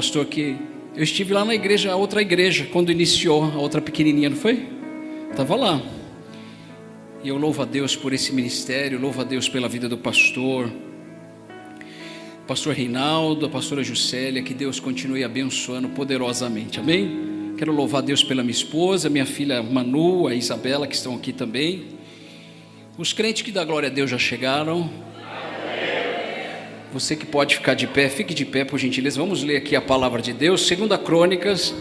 pastor, que eu estive lá na igreja, a outra igreja, quando iniciou, a outra pequenininha, não foi? Estava lá. E eu louvo a Deus por esse ministério, louvo a Deus pela vida do pastor Reinaldo, a pastora Juscelia, que Deus continue abençoando poderosamente, amém? Quero louvar a Deus pela minha esposa, minha filha Manu, a Isabela, que estão aqui também. Os crentes que dá glória a Deus já chegaram. Você que pode ficar de pé, fique de pé por gentileza. Vamos ler aqui a palavra de Deus, 2 Crônicas,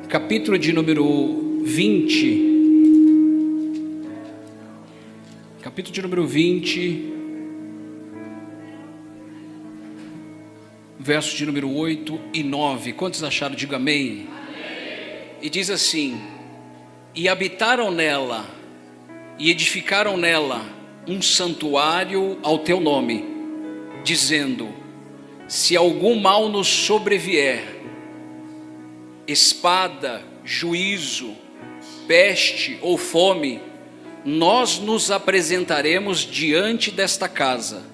capítulo de número 20. Capítulo de número 20, versos de número 8 e 9. Quantos acharam? Diga amém. E diz assim: e habitaram nela, e edificaram nela um santuário ao teu nome, dizendo: se algum mal nos sobrevier, espada, juízo, peste ou fome, nós nos apresentaremos diante desta casa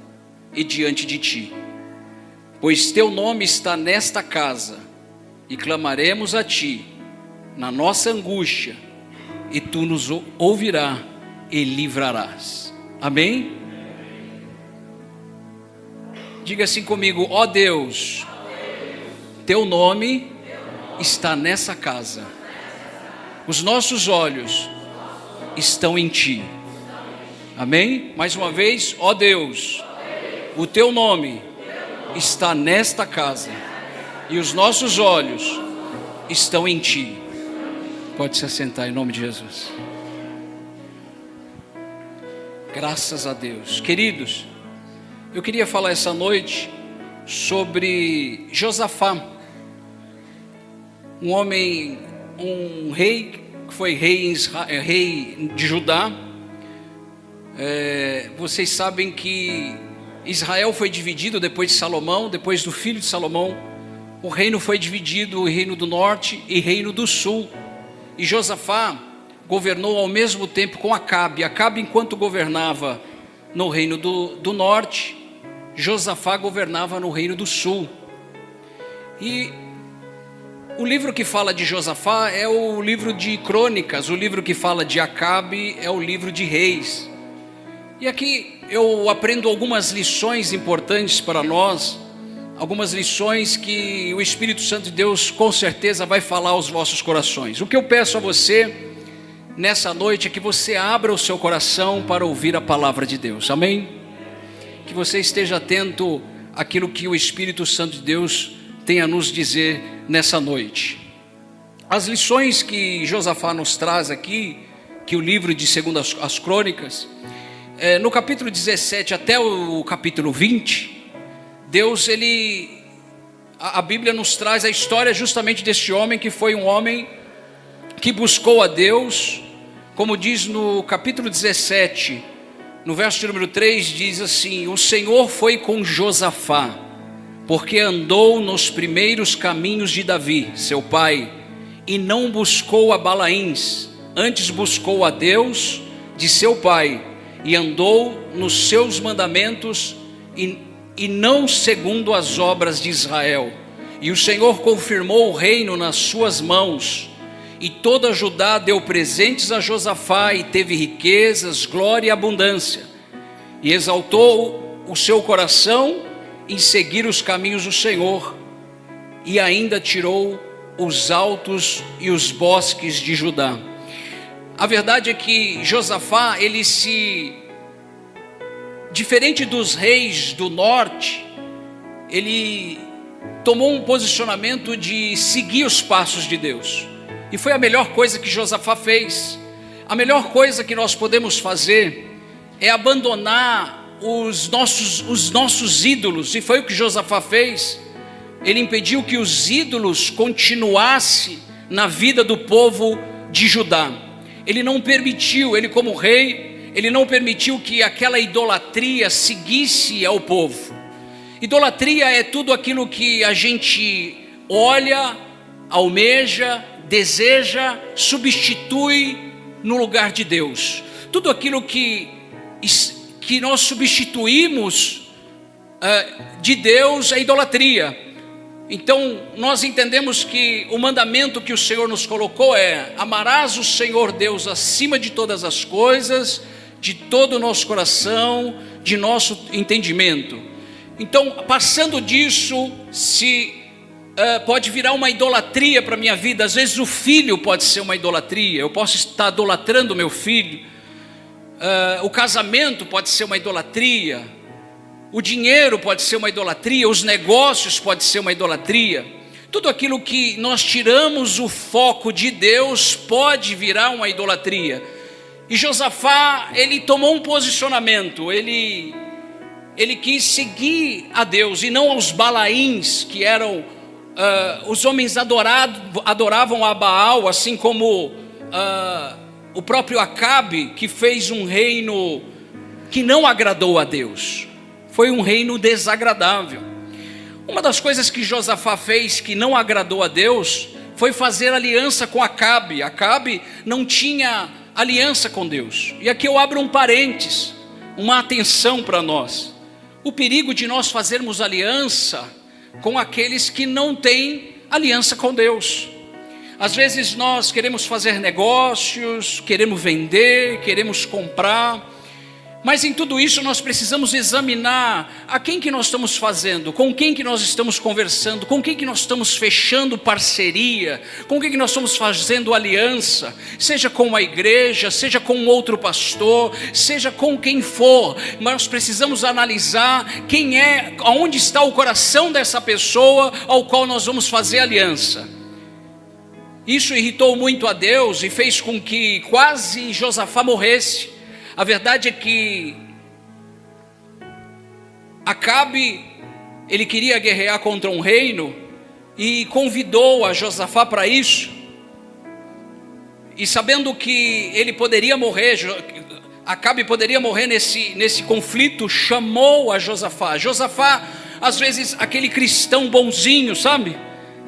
e diante de ti, pois teu nome está nesta casa, e clamaremos a ti na nossa angústia, e tu nos ouvirás e livrarás. Amém? Diga assim comigo: ó Deus, teu nome está nessa casa, os nossos olhos estão em ti. Amém? Mais uma vez: ó Deus, o teu nome está nesta casa, e os nossos olhos estão em ti. Pode se assentar em nome de Jesus. Graças a Deus. Queridos, eu queria falar essa noite sobre Josafá, um homem, um rei que foi rei de Judá. Vocês sabem que Israel foi dividido depois de Salomão, depois do filho de Salomão. O reino foi dividido, o reino do norte e reino do sul. E Josafá governou ao mesmo tempo com Acabe. Acabe, enquanto governava no reino do norte, Josafá governava no reino do sul. E o livro que fala de Josafá é o livro de Crônicas. O livro que fala de Acabe é o livro de Reis. E aqui eu aprendo algumas lições importantes para nós, algumas lições que o Espírito Santo de Deus com certeza vai falar aos vossos corações. O que eu peço a você nessa noite é que você abra o seu coração para ouvir a palavra de Deus, amém? Que você esteja atento àquilo que o Espírito Santo de Deus tem a nos dizer nessa noite. As lições que Josafá nos traz aqui, que o livro de 2 as Crônicas, no capítulo 17 até o capítulo 20, a Bíblia nos traz a história justamente deste homem, que foi um homem que buscou a Deus. Como diz no capítulo 17, no verso de número 3, diz assim: o Senhor foi com Josafá, porque andou nos primeiros caminhos de Davi, seu pai, e não buscou a Balaíns, antes buscou a Deus de seu pai, e andou nos seus mandamentos, e não segundo as obras de Israel. E o Senhor confirmou o reino nas suas mãos, e toda Judá deu presentes a Josafá, e teve riquezas, glória e abundância, e exaltou o seu coração em seguir os caminhos do Senhor, e ainda tirou os altos e os bosques de Judá. A verdade é que Josafá, diferente dos reis do norte, ele tomou um posicionamento de seguir os passos de Deus, e foi a melhor coisa que Josafá fez. A melhor coisa que nós podemos fazer é abandonar os nossos ídolos, e foi o que Josafá fez. Ele impediu que os ídolos continuassem na vida do povo de Judá. Ele não permitiu, ele como rei, ele não permitiu que aquela idolatria seguisse ao povo. Idolatria é tudo aquilo que a gente olha, almeja, deseja, substitui no lugar de Deus. Tudo aquilo que nós substituímos de Deus é idolatria. Então nós entendemos que o mandamento que o Senhor nos colocou é: amarás o Senhor Deus acima de todas as coisas, de todo o nosso coração, de nosso entendimento. Então, passando disso, pode virar uma idolatria para a minha vida. Às vezes o filho pode ser uma idolatria, eu posso estar idolatrando o meu filho. O casamento pode ser uma idolatria, o dinheiro pode ser uma idolatria, os negócios pode ser uma idolatria. Tudo aquilo que nós tiramos o foco de Deus pode virar uma idolatria. E Josafá, ele tomou um posicionamento, ele quis seguir a Deus e não aos Balaíns, que eram os homens adoravam a Baal, assim como o próprio Acabe, que fez um reino que não agradou a Deus. Foi um reino desagradável. Uma das coisas que Josafá fez que não agradou a Deus foi fazer aliança com Acabe. Acabe não tinha aliança com Deus. E aqui eu abro um parênteses, uma atenção para nós. O perigo de nós fazermos aliança com aqueles que não têm aliança com Deus. Às vezes nós queremos fazer negócios, queremos vender, queremos comprar, mas em tudo isso nós precisamos examinar a quem que nós estamos fazendo, com quem que nós estamos conversando, com quem que nós estamos fechando parceria, com quem que nós estamos fazendo aliança, seja com a igreja, seja com outro pastor, seja com quem for. Nós precisamos analisar quem é, aonde está o coração dessa pessoa ao qual nós vamos fazer aliança. Isso irritou muito a Deus e fez com que quase Josafá morresse. A verdade é que Acabe, ele queria guerrear contra um reino e convidou a Josafá para isso. E sabendo que ele poderia morrer, Acabe poderia morrer nesse conflito, chamou a Josafá. Josafá, às vezes, aquele cristão bonzinho, sabe?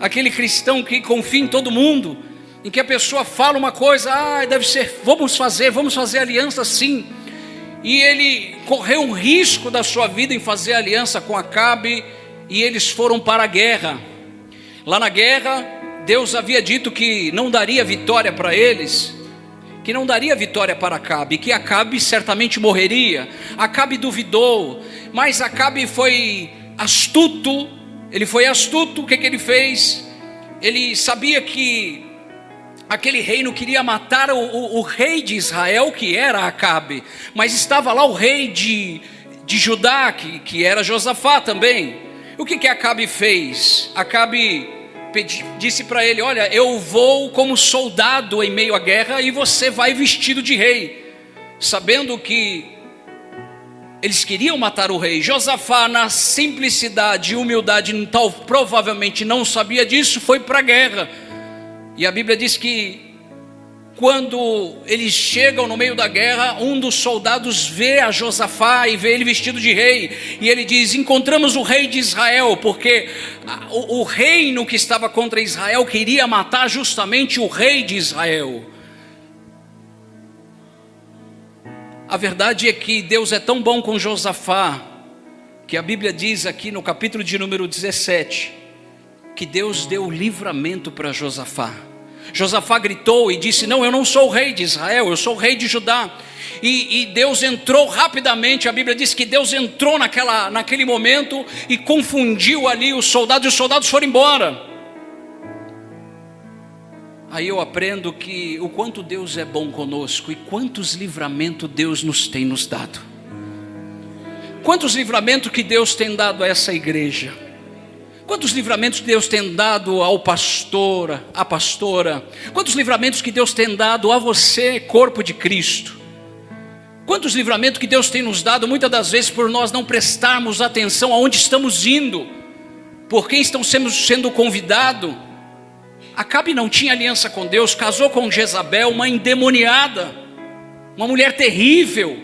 Aquele cristão que confia em todo mundo, em que a pessoa fala uma coisa, deve ser, vamos fazer aliança sim. E ele correu um risco da sua vida em fazer aliança com Acabe, e eles foram para a guerra. Lá na guerra, Deus havia dito que não daria vitória para eles, que não daria vitória para Acabe, que Acabe certamente morreria. Acabe duvidou, mas Acabe foi astuto. O que ele fez? Ele sabia que aquele reino queria matar o rei de Israel, que era Acabe, mas estava lá o rei de Judá, que era Josafá também. O que Acabe fez? Acabe disse para ele: olha, eu vou como soldado em meio à guerra e você vai vestido de rei, sabendo que eles queriam matar o rei. Josafá, na simplicidade e humildade, provavelmente não sabia disso, foi para a guerra. E a Bíblia diz que quando eles chegam no meio da guerra, um dos soldados vê a Josafá e vê ele vestido de rei, e ele diz: encontramos o rei de Israel, porque o reino que estava contra Israel queria matar justamente o rei de Israel. A verdade é que Deus é tão bom com Josafá, que a Bíblia diz aqui no capítulo de número 17, que Deus deu livramento para Josafá. Josafá gritou e disse: não, eu não sou o rei de Israel, eu sou o rei de Judá. E Deus entrou rapidamente. A Bíblia diz que Deus entrou naquele momento e confundiu ali os soldados, e os soldados foram embora. Aí eu aprendo que o quanto Deus é bom conosco e quantos livramentos Deus nos dado. Quantos livramentos que Deus tem dado a essa igreja. Quantos livramentos que Deus tem dado ao pastor, à pastora. Quantos livramentos que Deus tem dado a você, corpo de Cristo. Quantos livramentos que Deus tem nos dado, muitas das vezes por nós não prestarmos atenção aonde estamos indo, por quem estamos sendo convidados. Acabe não tinha aliança com Deus, casou com Jezabel, uma endemoniada, uma mulher terrível,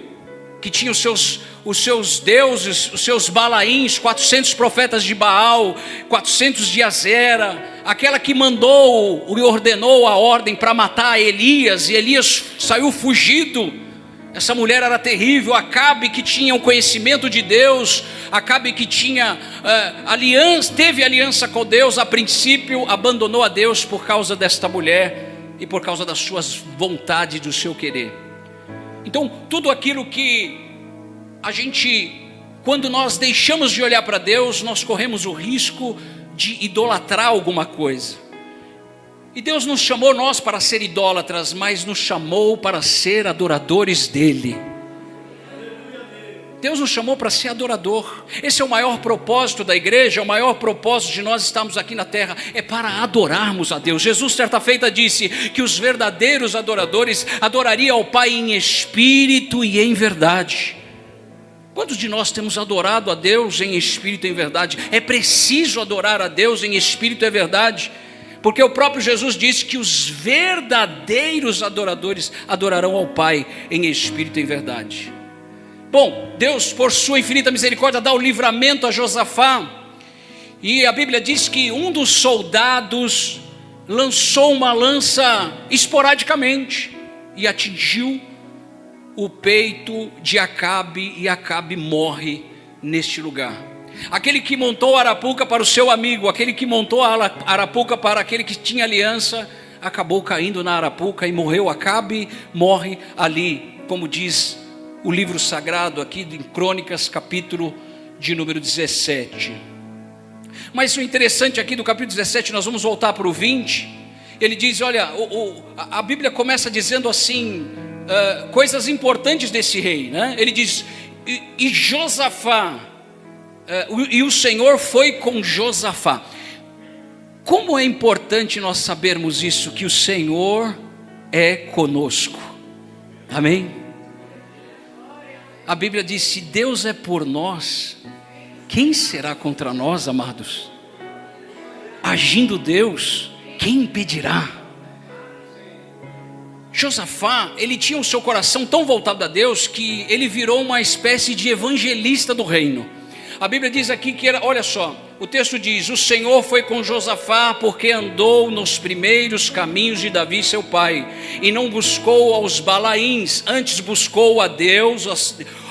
que tinha os seus deuses, os seus Balaíns, 400 profetas de Baal, 400 de Azera, aquela que mandou e ordenou a ordem para matar Elias, e Elias saiu fugido. Essa mulher era terrível. Acabe, que tinha o conhecimento de Deus, Acabe que tinha aliança, teve aliança com Deus, a princípio abandonou a Deus por causa desta mulher e por causa das suas vontades, do seu querer. Então tudo aquilo que a gente, quando nós deixamos de olhar para Deus, nós corremos o risco de idolatrar alguma coisa. E Deus nos chamou nós para ser idólatras, mas nos chamou para ser adoradores dEle. Deus nos chamou para ser adorador. Esse é o maior propósito da igreja, o maior propósito de nós estarmos aqui na terra, é para adorarmos a Deus. Jesus certa feita disse que os verdadeiros adoradores adorariam ao Pai em espírito e em verdade. Quantos de nós temos adorado a Deus em espírito e em verdade? É preciso adorar a Deus em espírito e em verdade, porque o próprio Jesus disse que os verdadeiros adoradores adorarão ao Pai em espírito e em verdade. Bom, Deus, por sua infinita misericórdia, dá o livramento a Josafá. E a Bíblia diz que um dos soldados lançou uma lança esporadicamente e atingiu o peito de Acabe, e Acabe morre neste lugar. Aquele que montou a arapuca para o seu amigo, aquele que montou a arapuca para aquele que tinha aliança, acabou caindo na arapuca e morreu. Acabe morre ali, como diz o livro sagrado aqui em Crônicas, capítulo de número 17. Mas o interessante aqui do capítulo 17, nós vamos voltar para o 20. Ele diz, olha, a Bíblia começa dizendo assim, coisas importantes desse rei, né? Ele diz, e Josafá, e o Senhor foi com Josafá. Como é importante nós sabermos isso, que o Senhor é conosco. Amém? A Bíblia diz, se Deus é por nós, quem será contra nós, amados? Agindo Deus, quem impedirá? Josafá, ele tinha o seu coração tão voltado a Deus, que ele virou uma espécie de evangelista do reino. A Bíblia diz aqui que era, olha só, o texto diz, o Senhor foi com Josafá porque andou nos primeiros caminhos de Davi seu pai, e não buscou aos Balaíns, antes buscou a Deus,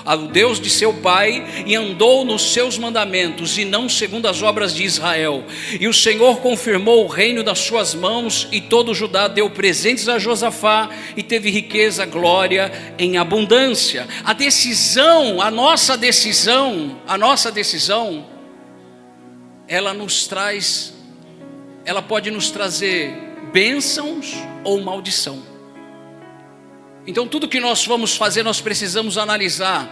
ao Deus de seu pai, e andou nos seus mandamentos, e não segundo as obras de Israel. E o Senhor confirmou o reino das suas mãos, e todo Judá deu presentes a Josafá, e teve riqueza, glória em abundância. A decisão, a nossa decisão, ela nos traz, ela pode nos trazer bênçãos ou maldição. Então tudo que nós vamos fazer, nós precisamos analisar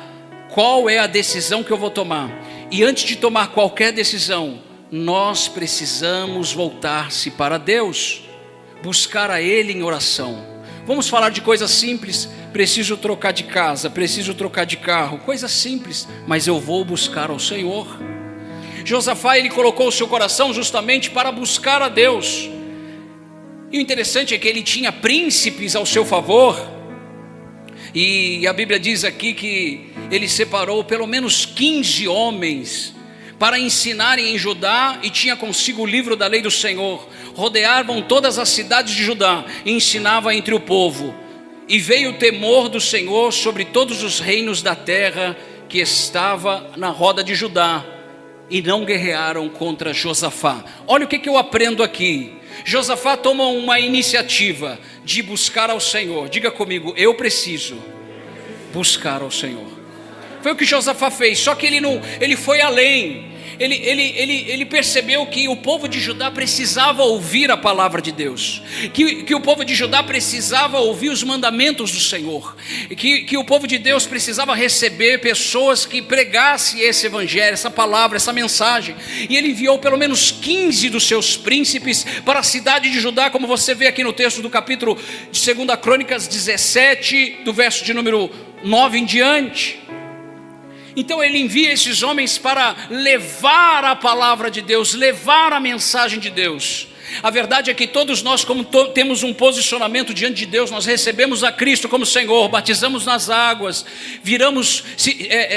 qual é a decisão que eu vou tomar. E antes de tomar qualquer decisão, nós precisamos voltar-se para Deus, buscar a Ele em oração. Vamos falar de coisas simples, preciso trocar de casa, preciso trocar de carro, coisas simples, mas eu vou buscar ao Senhor. Josafá, ele colocou o seu coração justamente para buscar a Deus. E o interessante é que ele tinha príncipes ao seu favor. E a Bíblia diz aqui que ele separou pelo menos 15 homens para ensinarem em Judá, e tinha consigo o livro da lei do Senhor. Rodeavam todas as cidades de Judá e ensinava entre o povo. E veio o temor do Senhor sobre todos os reinos da terra que estava na roda de Judá, e não guerrearam contra Josafá. Olha o que eu aprendo aqui. Josafá toma uma iniciativa de buscar ao Senhor. Diga comigo, eu preciso buscar ao Senhor. Foi o que Josafá fez, só que ele foi além. Ele percebeu que o povo de Judá precisava ouvir a palavra de Deus, que o povo de Judá precisava ouvir os mandamentos do Senhor, que o povo de Deus precisava receber pessoas que pregassem esse evangelho, essa palavra, essa mensagem. E ele enviou pelo menos 15 dos seus príncipes para a cidade de Judá, como você vê aqui no texto do capítulo de 2 Crônicas 17, do verso de número 9 em diante. Então ele envia esses homens para levar a palavra de Deus, levar a mensagem de Deus. A verdade é que todos nós, como temos um posicionamento diante de Deus, nós recebemos a Cristo como Senhor, batizamos nas águas,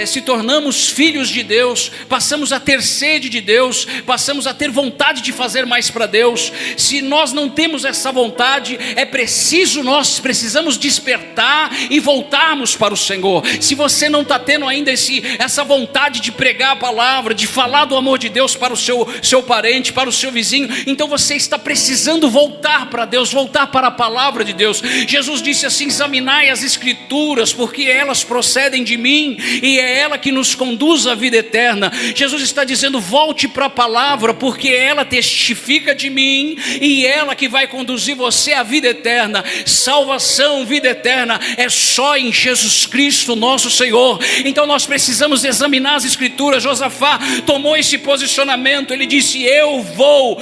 se tornamos filhos de Deus, passamos a ter sede de Deus, passamos a ter vontade de fazer mais para Deus. Se nós não temos essa vontade, nós precisamos despertar e voltarmos para o Senhor. Se você não está tendo ainda essa vontade de pregar a palavra, de falar do amor de Deus para o seu parente, para o seu vizinho, então você está precisando voltar para Deus, voltar para a palavra de Deus. Jesus disse assim: examinai as escrituras, porque elas procedem de mim, e é ela que nos conduz à vida eterna. Jesus está dizendo: volte para a palavra, porque ela testifica de mim, e ela que vai conduzir você à vida eterna. Salvação, vida eterna, é só em Jesus Cristo nosso Senhor. Então nós precisamos examinar as escrituras. Josafá tomou esse posicionamento, ele disse: eu vou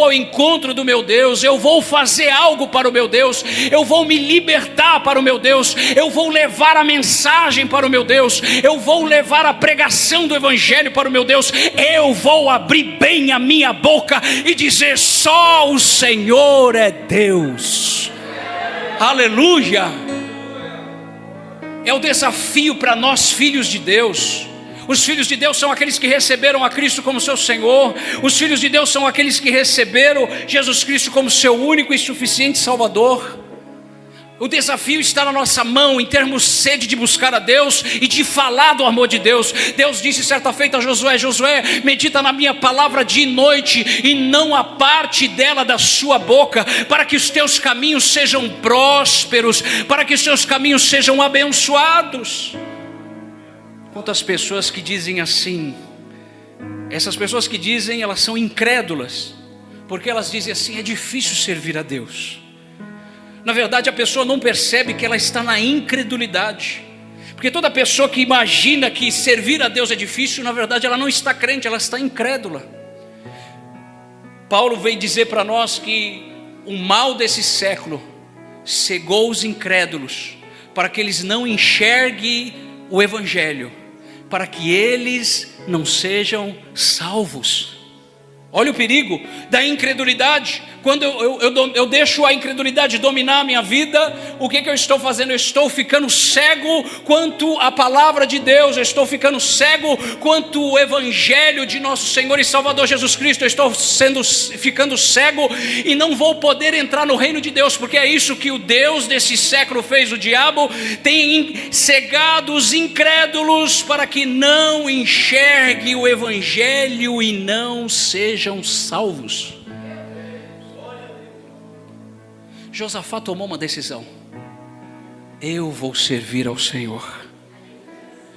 ao encontro do meu Deus, eu vou fazer algo para o meu Deus, eu vou me libertar para o meu Deus, eu vou levar a mensagem para o meu Deus, eu vou levar a pregação do evangelho para o meu Deus, eu vou abrir bem a minha boca e dizer: só o Senhor é Deus. Aleluia! É o desafio para nós, filhos de Deus. Os filhos de Deus são aqueles que receberam a Cristo como seu Senhor. Os filhos de Deus são aqueles que receberam Jesus Cristo como seu único e suficiente Salvador. O desafio está na nossa mão, em termos sede de buscar a Deus e de falar do amor de Deus. Deus disse certa feita a Josué: Josué, medita na minha palavra dia e noite, e não aparte dela da sua boca, para que os teus caminhos sejam prósperos, para que os teus caminhos sejam abençoados. Quantas pessoas que dizem assim, essas pessoas que dizem, elas são incrédulas, porque elas dizem assim: é difícil servir a Deus. Na verdade, a pessoa não percebe que ela está na incredulidade, porque toda pessoa que imagina que servir a Deus é difícil, na verdade ela não está crente, ela está incrédula. Paulo veio dizer para nós que o mal desse século cegou os incrédulos, para que eles não enxerguem o evangelho, para que eles não sejam salvos. Olha o perigo da incredulidade. Quando eu deixo a incredulidade dominar a minha vida, o que eu estou fazendo? Eu estou ficando cego quanto à palavra de Deus, eu estou ficando cego quanto o evangelho de nosso Senhor e Salvador Jesus Cristo. Eu estou ficando cego e não vou poder entrar no reino de Deus, porque é isso que o Deus desse século fez. O diabo tem cegado os incrédulos para que não enxergue o evangelho e não sejam salvos. Josafá tomou uma decisão: eu vou servir ao Senhor.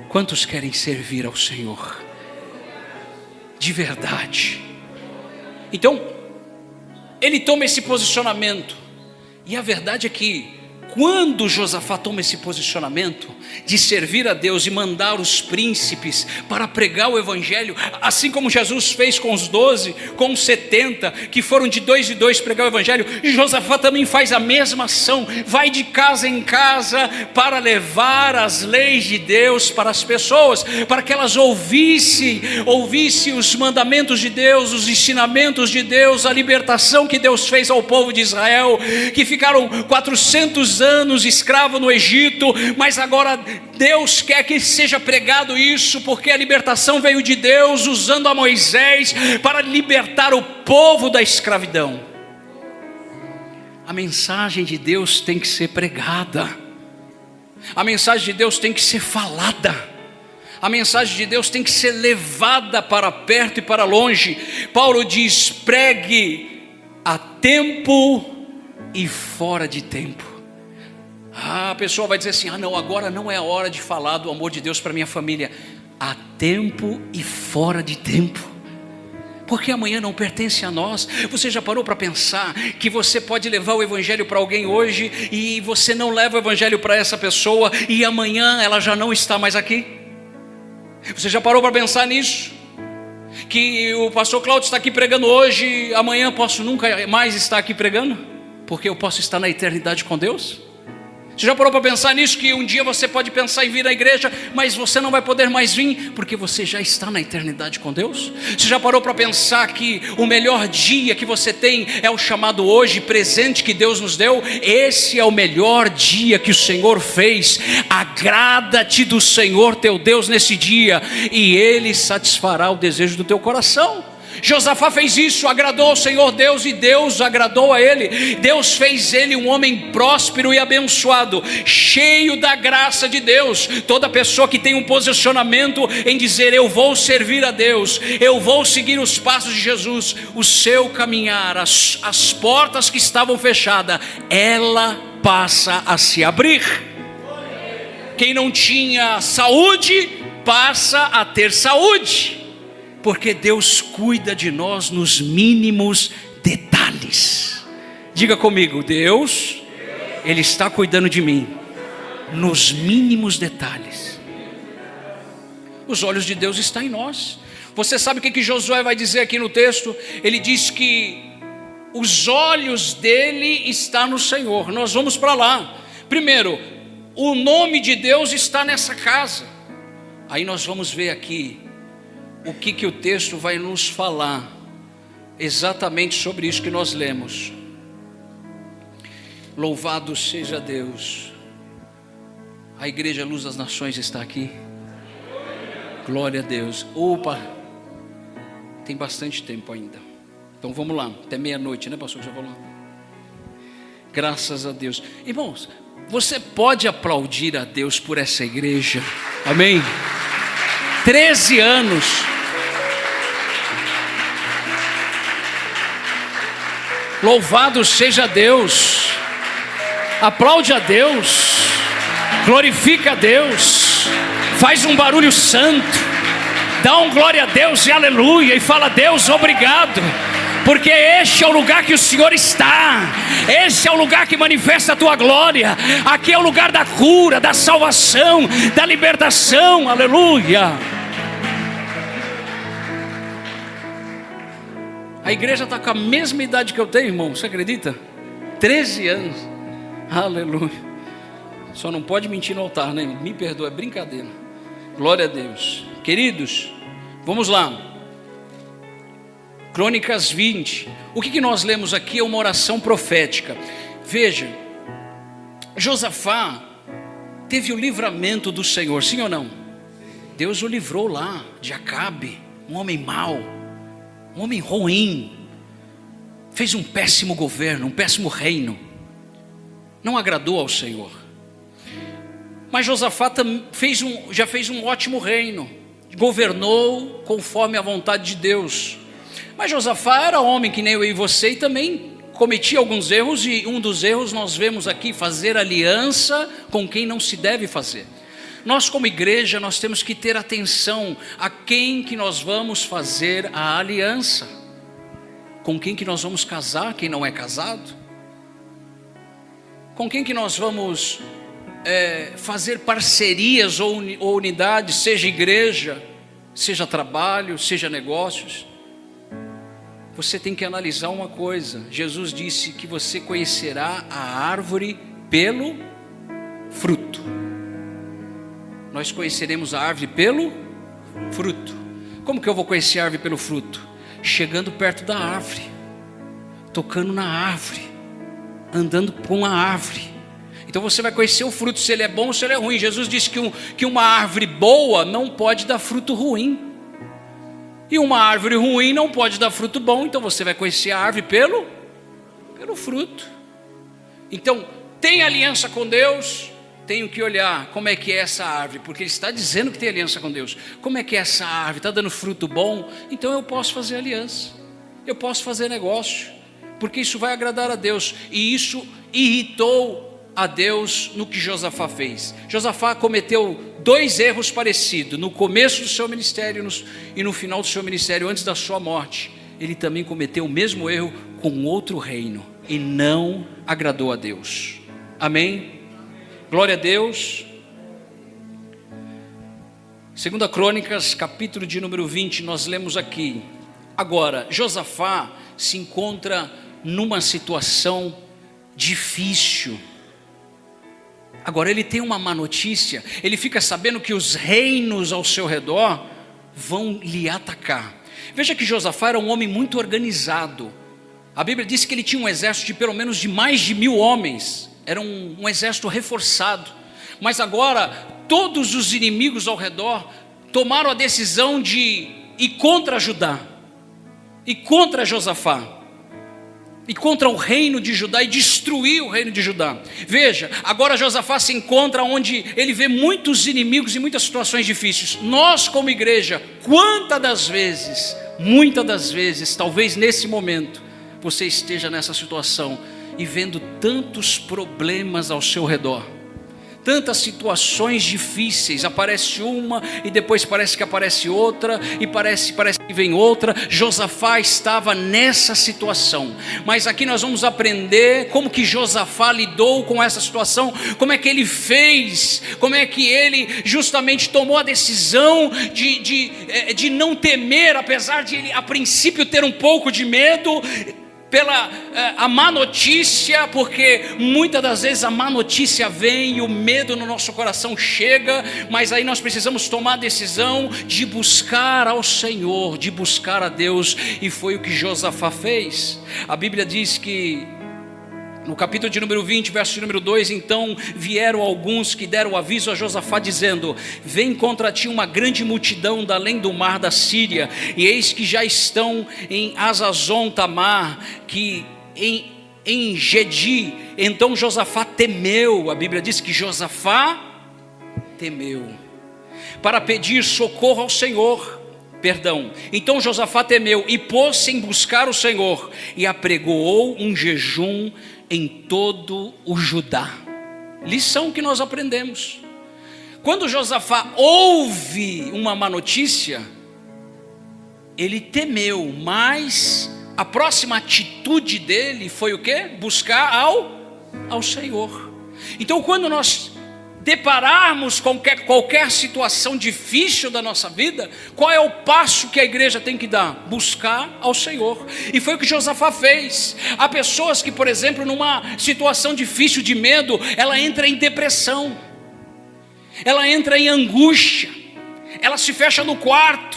Quantos querem servir ao Senhor de verdade? Então ele toma esse posicionamento, e a verdade é que quando Josafá toma esse posicionamento de servir a Deus e mandar os príncipes para pregar o evangelho, assim como Jesus fez com os 12, com os 70, que foram de 2 em 2 pregar o evangelho, Josafá também faz a mesma ação, vai de casa em casa para levar as leis de Deus para as pessoas, para que elas ouvissem os mandamentos de Deus, os ensinamentos de Deus, a libertação que Deus fez ao povo de Israel, que ficaram 400 anos escravo no Egito, mas agora Deus quer que seja pregado isso, porque a libertação veio de Deus usando a Moisés para libertar o povo da escravidão. A mensagem de Deus tem que ser pregada, a mensagem de Deus tem que ser falada, a mensagem de Deus tem que ser levada para perto e para longe. Paulo diz: pregue a tempo e fora de tempo. A pessoa vai dizer assim: não, agora não é a hora de falar do amor de Deus para minha família. Há tempo e fora de tempo, porque amanhã não pertence a nós. Você já parou para pensar que você pode levar o evangelho para alguém hoje, e você não leva o evangelho para essa pessoa, e amanhã ela já não está mais aqui? Você já parou para pensar nisso? Que o pastor Cláudio está aqui pregando hoje, amanhã posso nunca mais estar aqui pregando, porque eu posso estar na eternidade com Deus? Você já parou para pensar nisso? Que um dia você pode pensar em vir à igreja, mas você não vai poder mais vir, porque você já está na eternidade com Deus? Você já parou para pensar que o melhor dia que você tem é o chamado hoje, presente que Deus nos deu? Esse é o melhor dia que o Senhor fez. Agrada-te do Senhor teu Deus nesse dia, e Ele satisfará o desejo do teu coração. Josafá fez isso, agradou ao Senhor Deus, e Deus agradou a ele. Deus fez ele um homem próspero e abençoado, cheio da graça de Deus. Toda pessoa que tem um posicionamento em dizer: eu vou servir a Deus, eu vou seguir os passos de Jesus, o seu caminhar, as portas que estavam fechadas, ela passa a se abrir. Quem não tinha saúde, passa a ter saúde, porque Deus cuida de nós nos mínimos detalhes. Diga comigo: Deus, Ele está cuidando de mim nos mínimos detalhes. Os olhos de Deus estão em nós. Você sabe o que Josué vai dizer aqui no texto? Ele diz que os olhos dele estão no Senhor. Nós vamos para lá. Primeiro, o nome de Deus está nessa casa. Aí nós vamos ver aqui o que o texto vai nos falar exatamente sobre isso que nós lemos. Louvado seja Deus. A Igreja Luz das Nações está aqui. Glória a Deus. Opa, tem bastante tempo ainda. Então vamos lá, até meia-noite, né, pastor? Já vou lá. Graças a Deus. Irmãos, você pode aplaudir a Deus por essa igreja? Amém? 13 anos. Louvado seja Deus. Aplaude a Deus. Glorifica a Deus. Faz um barulho santo. Dá um glória a Deus e aleluia. E fala: Deus, obrigado. Porque este é o lugar que o Senhor está. Este é o lugar que manifesta a tua glória. Aqui é o lugar da cura, da salvação, da libertação. Aleluia. A igreja está com a mesma idade que eu tenho, irmão. Você acredita? 13 anos. Aleluia. Só não pode mentir no altar, né? Me perdoa, é brincadeira. Glória a Deus. Queridos, vamos lá. Crônicas 20. O que nós lemos aqui é uma oração profética. Veja, Josafá teve o livramento do Senhor, sim ou não? Deus o livrou lá de Acabe, um homem mau, um homem ruim. Fez um péssimo governo, um péssimo reino. Não agradou ao Senhor. Mas Josafá já fez um ótimo reino. Governou conforme a vontade de Deus. Mas Josafá era homem que nem eu e você, e também cometia alguns erros, e um dos erros nós vemos aqui: fazer aliança com quem não se deve fazer. Nós como igreja, nós temos que ter atenção a quem que nós vamos fazer a aliança, com quem que nós vamos casar, quem não é casado, com quem que nós vamos fazer parcerias ou unidades, seja igreja, seja trabalho, seja negócios. Você tem que analisar uma coisa. Jesus disse que você conhecerá a árvore pelo fruto. Nós conheceremos a árvore pelo fruto. Como que eu vou conhecer a árvore pelo fruto? Chegando perto da árvore, tocando na árvore, andando com a árvore. Então você vai conhecer o fruto, se ele é bom ou se ele é ruim. Jesus disse que uma árvore boa não pode dar fruto ruim, e uma árvore ruim não pode dar fruto bom. Então você vai conhecer a árvore pelo fruto. Então, tem aliança com Deus, tenho que olhar como é que é essa árvore, porque Ele está dizendo que tem aliança com Deus. Como é que é essa árvore? Está dando fruto bom? Então eu posso fazer aliança, eu posso fazer negócio, porque isso vai agradar a Deus. E isso irritou a Deus no que Josafá fez. Josafá cometeu 2 erros parecidos: no começo do seu ministério e no final do seu ministério, antes da sua morte. Ele também cometeu o mesmo erro com outro reino, e não agradou a Deus. Amém? Glória a Deus. 2 Crônicas, capítulo de número 20, nós lemos aqui. Agora, Josafá se encontra numa situação difícil. Agora ele tem uma má notícia, ele fica sabendo que os reinos ao seu redor vão lhe atacar. Veja que Josafá era um homem muito organizado. A Bíblia diz que ele tinha um exército de pelo menos de mais de 1000 homens. Era um exército reforçado. Mas agora todos os inimigos ao redor tomaram a decisão de ir contra Judá, e contra Josafá, e contra o reino de Judá, e destruir o reino de Judá. Veja, agora Josafá se encontra onde ele vê muitos inimigos e muitas situações difíceis. Nós como igreja, muitas das vezes, talvez nesse momento, você esteja nessa situação e vendo tantos problemas ao seu redor, tantas situações difíceis, aparece uma e depois parece que aparece outra, e parece que vem outra. Josafá estava nessa situação, mas aqui nós vamos aprender como que Josafá lidou com essa situação, como é que ele fez, como é que ele justamente tomou a decisão de não temer, apesar de ele a princípio ter um pouco de medo, pela a má notícia, porque muitas das vezes a má notícia vem e o medo no nosso coração chega, mas aí nós precisamos tomar a decisão de buscar ao Senhor, de buscar a Deus, e foi o que Josafá fez. A Bíblia diz que no capítulo de número 20, verso de número 2, então vieram alguns que deram aviso a Josafá, dizendo: vem contra ti uma grande multidão da além do mar da Síria, e eis que já estão em Hazazon Tamar, que em Gedi. Então Josafá temeu, a Bíblia diz que Josafá temeu, para pedir socorro ao Senhor. Então Josafá temeu e pôs-se em buscar o Senhor, e apregoou um jejum em todo o Judá. Lição que nós aprendemos: quando Josafá ouve uma má notícia, ele temeu, mas a próxima atitude dele foi o quê? Buscar ao Senhor. Então quando nós depararmos com qualquer situação difícil da nossa vida, qual é o passo que a igreja tem que dar? Buscar ao Senhor. E foi o que Josafá fez. Há pessoas que, por exemplo, numa situação difícil de medo, ela entra em depressão, ela entra em angústia, ela se fecha no quarto,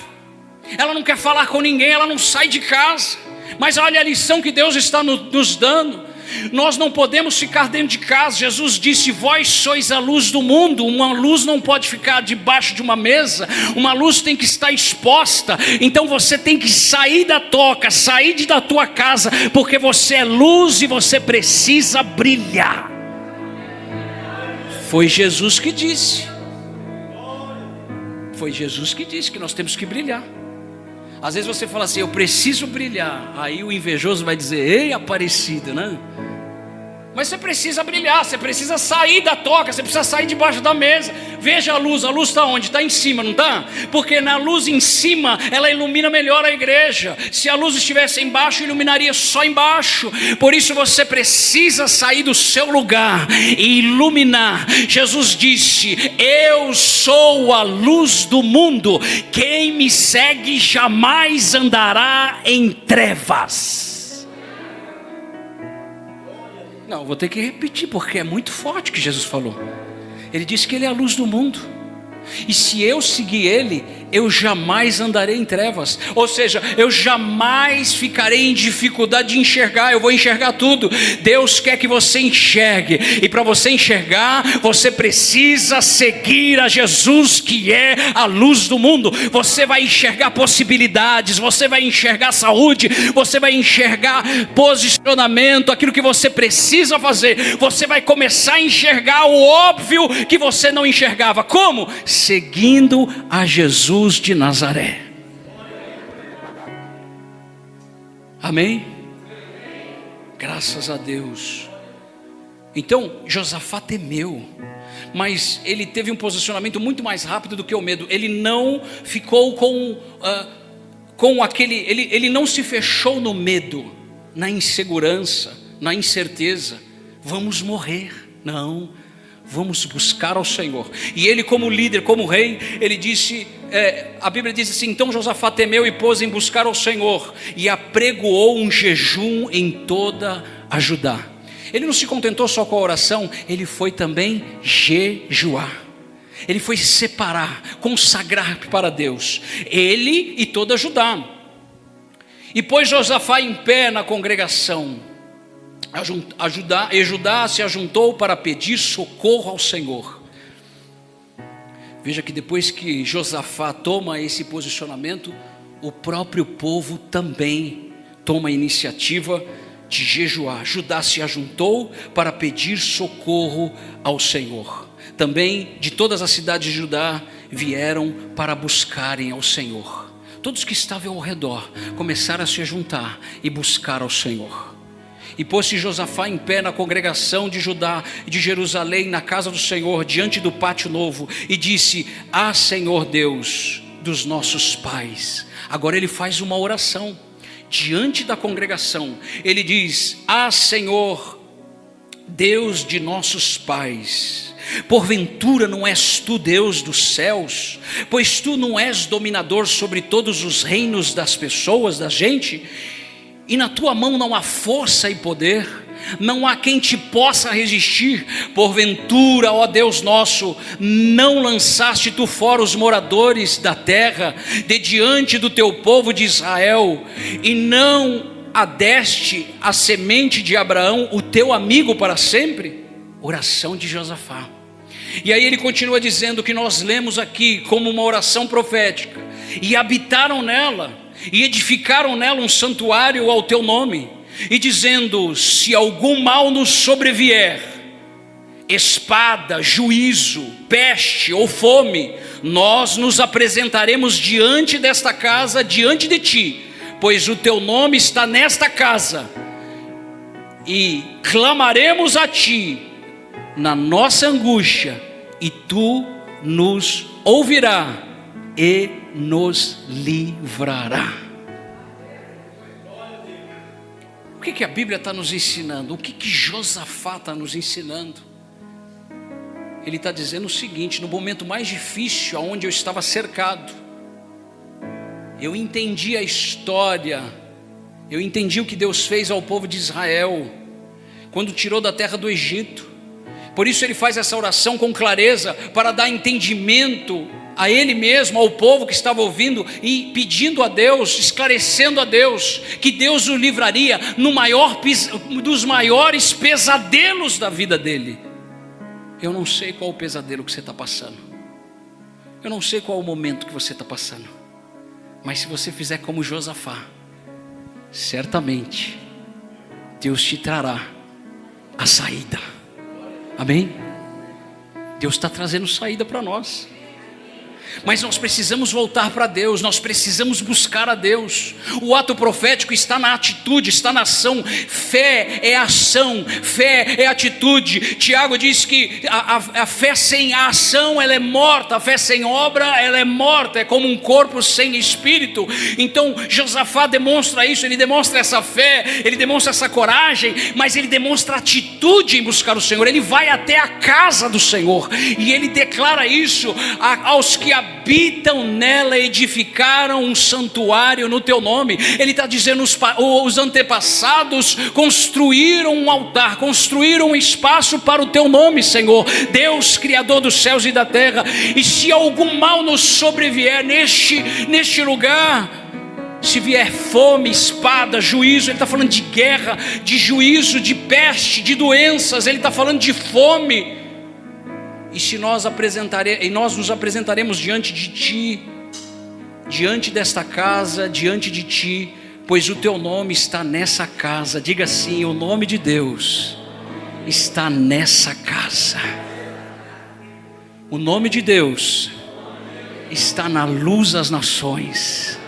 ela não quer falar com ninguém, ela não sai de casa. Mas olha a lição que Deus está nos dando. Nós não podemos ficar dentro de casa. Jesus disse: vós sois a luz do mundo. Uma luz não pode ficar debaixo de uma mesa, uma luz tem que estar exposta. Então você tem que sair da toca, sair da tua casa, porque você é luz e você precisa brilhar. Foi Jesus que disse. Foi Jesus que disse que nós temos que brilhar. Às vezes você fala assim: eu preciso brilhar. Aí o invejoso vai dizer: ei, Aparecida, né? Mas você precisa brilhar, você precisa sair da toca, você precisa sair debaixo da mesa. Veja a luz está onde? Está em cima, não está? Porque na luz em cima, ela ilumina melhor a igreja. Se a luz estivesse embaixo, iluminaria só embaixo. Por isso você precisa sair do seu lugar e iluminar. Jesus disse: eu sou a luz do mundo, quem me segue jamais andará em trevas. Não, vou ter que repetir, porque é muito forte o que Jesus falou. Ele disse que Ele é a luz do mundo, e se eu seguir Ele, eu jamais andarei em trevas. Ou seja, eu jamais ficarei em dificuldade de enxergar. Eu vou enxergar tudo. Deus quer que você enxergue, e para você enxergar, você precisa seguir a Jesus, que é a luz do mundo. Você vai enxergar possibilidades, você vai enxergar saúde, você vai enxergar posicionamento, aquilo que você precisa fazer. Você vai começar a enxergar o óbvio que você não enxergava. Como? Seguindo a Jesus de Nazaré. Amém? Graças a Deus. Então Josafá temeu, mas ele teve um posicionamento muito mais rápido do que o medo. Ele não ficou com aquele, ele não se fechou no medo, na insegurança, na incerteza. Vamos morrer. Não, vamos buscar ao Senhor. E ele, como líder, como rei, ele disse, a Bíblia diz assim: então Josafá temeu e pôs em buscar ao Senhor, e apregoou um jejum em toda a Judá. Ele não se contentou só com a oração, ele foi também jejuar. Ele foi se separar, consagrar para Deus, ele e toda Judá. E pôs Josafá em pé na congregação, e Judá se ajuntou para pedir socorro ao Senhor. Veja que depois que Josafá toma esse posicionamento, o próprio povo também toma a iniciativa de jejuar. Judá se ajuntou para pedir socorro ao Senhor. Também de todas as cidades de Judá vieram para buscarem ao Senhor. Todos que estavam ao redor começaram a se juntar e buscar ao Senhor. E pôs-se Josafá em pé na congregação de Judá e de Jerusalém, na casa do Senhor, diante do pátio novo, e disse: Ah, Senhor Deus dos nossos pais. Agora ele faz uma oração diante da congregação. Ele diz: Ah, Senhor Deus de nossos pais, porventura não és tu Deus dos céus? Pois tu não és dominador sobre todos os reinos das pessoas, da gente? E na tua mão não há força e poder, não há quem te possa resistir. Porventura, ó Deus nosso, não lançaste tu fora os moradores da terra, de diante do teu povo de Israel, e não adeste a semente de Abraão, o teu amigo, para sempre? Oração de Josafá. E aí ele continua dizendo que nós lemos aqui como uma oração profética: e habitaram nela, e edificaram nela um santuário ao teu nome, e dizendo: se algum mal nos sobrevier, espada, juízo, peste ou fome, nós nos apresentaremos diante desta casa, diante de ti, pois o teu nome está nesta casa, e clamaremos a ti na nossa angústia, e tu nos ouvirás e nos livrará. O que a Bíblia está nos ensinando? O que Josafá está nos ensinando? Ele está dizendo o seguinte: no momento mais difícil, onde eu estava cercado, eu entendi a história, eu entendi o que Deus fez ao povo de Israel, quando tirou da terra do Egito. Por isso ele faz essa oração com clareza, para dar entendimento a ele mesmo, ao povo que estava ouvindo, e pedindo a Deus, esclarecendo a Deus, que Deus o livraria dos maiores pesadelos da vida dele. Eu não sei qual o pesadelo que você está passando, eu não sei qual o momento que você está passando, mas se você fizer como Josafá, certamente Deus te trará a saída. Amém? Deus está trazendo saída para nós. Mas nós precisamos voltar para Deus, nós precisamos buscar a Deus. O ato profético está na atitude, está na ação. Fé é ação, fé é atitude. Tiago diz que a fé sem a ação ela é morta, a fé sem obra ela é morta, é como um corpo sem espírito. Então Josafá demonstra isso, ele demonstra essa fé, ele demonstra essa coragem, mas ele demonstra atitude em buscar o Senhor. Ele vai até a casa do Senhor e ele declara isso aos que habitam nela, edificaram um santuário no teu nome. Ele está dizendo: os antepassados construíram um altar, construíram um espaço para o teu nome, Senhor, Deus criador dos céus e da terra. E se algum mal nos sobrevier neste lugar, se vier fome, espada, juízo, ele está falando de guerra, de juízo, de peste, de doenças, ele está falando de fome. E se nós nos apresentaremos diante de ti, diante desta casa, diante de ti, pois o teu nome está nessa casa. Diga assim: o nome de Deus está nessa casa. O nome de Deus está na luz das nações.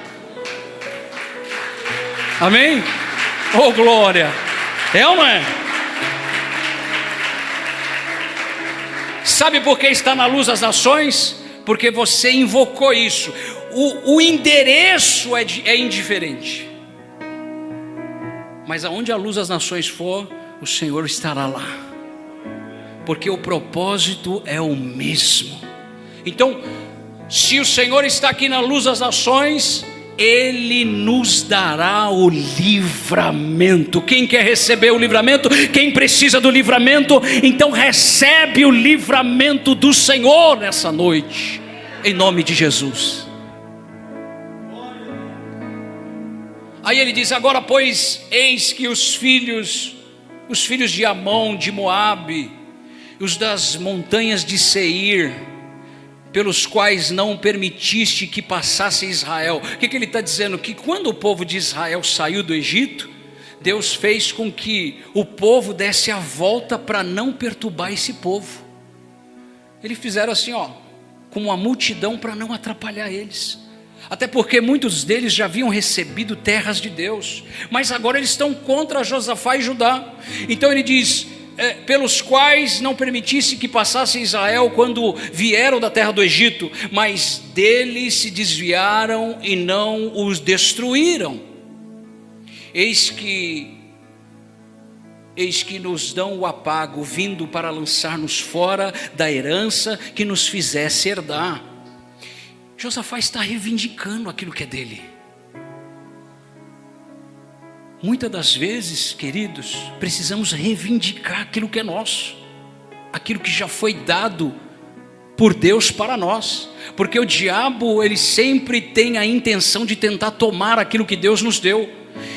Amém? Oh glória! É ou não é? Sabe por que está na luz das nações? Porque você invocou isso. O endereço é indiferente, mas aonde a luz das nações for, o Senhor estará lá, porque o propósito é o mesmo. Então, se o Senhor está aqui na luz das nações, Ele nos dará o livramento. Quem quer receber o livramento? Quem precisa do livramento? Então recebe o livramento do Senhor nessa noite, em nome de Jesus. Aí ele diz: agora pois, eis que os filhos de Amon, de Moabe, os das montanhas de Seir, pelos quais não permitiste que passasse Israel. O que ele está dizendo? Que quando o povo de Israel saiu do Egito, Deus fez com que o povo desse a volta para não perturbar esse povo. Eles fizeram assim, com uma multidão para não atrapalhar eles. Até porque muitos deles já haviam recebido terras de Deus, mas agora eles estão contra Josafá e Judá. Então ele diz: pelos quais não permitisse que passasse Israel quando vieram da terra do Egito, mas deles se desviaram e não os destruíram. Eis que nos dão o apago, vindo para lançar-nos fora da herança que nos fizesse herdar. Josafá está reivindicando aquilo que é dele. Muitas das vezes, queridos, precisamos reivindicar aquilo que é nosso, aquilo que já foi dado por Deus para nós, porque o diabo, ele sempre tem a intenção de tentar tomar aquilo que Deus nos deu.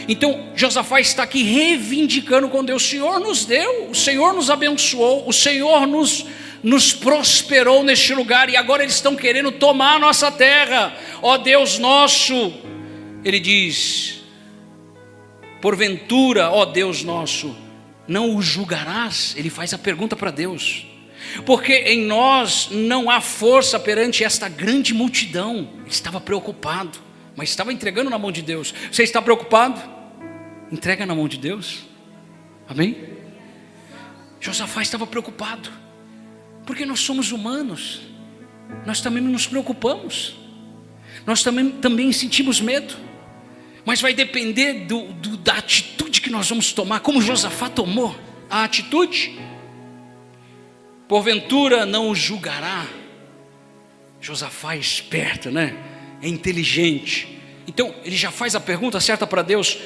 Então Josafá está aqui reivindicando com Deus: o Senhor nos deu, o Senhor nos abençoou, o Senhor nos prosperou neste lugar, e agora eles estão querendo tomar a nossa terra. Ó Deus nosso, ele diz: porventura, ó Deus nosso, não o julgarás? Ele faz a pergunta para Deus, porque em nós não há força perante esta grande multidão. Ele estava preocupado, mas estava entregando na mão de Deus. Você está preocupado? Entrega na mão de Deus. Amém? Josafá estava preocupado, porque nós somos humanos, nós também nos preocupamos, nós também sentimos medo, mas vai depender da atitude que nós vamos tomar, como Josafá tomou a atitude. Porventura não o julgará. Josafá é esperto, né? É inteligente. Então ele já faz a pergunta certa para Deus: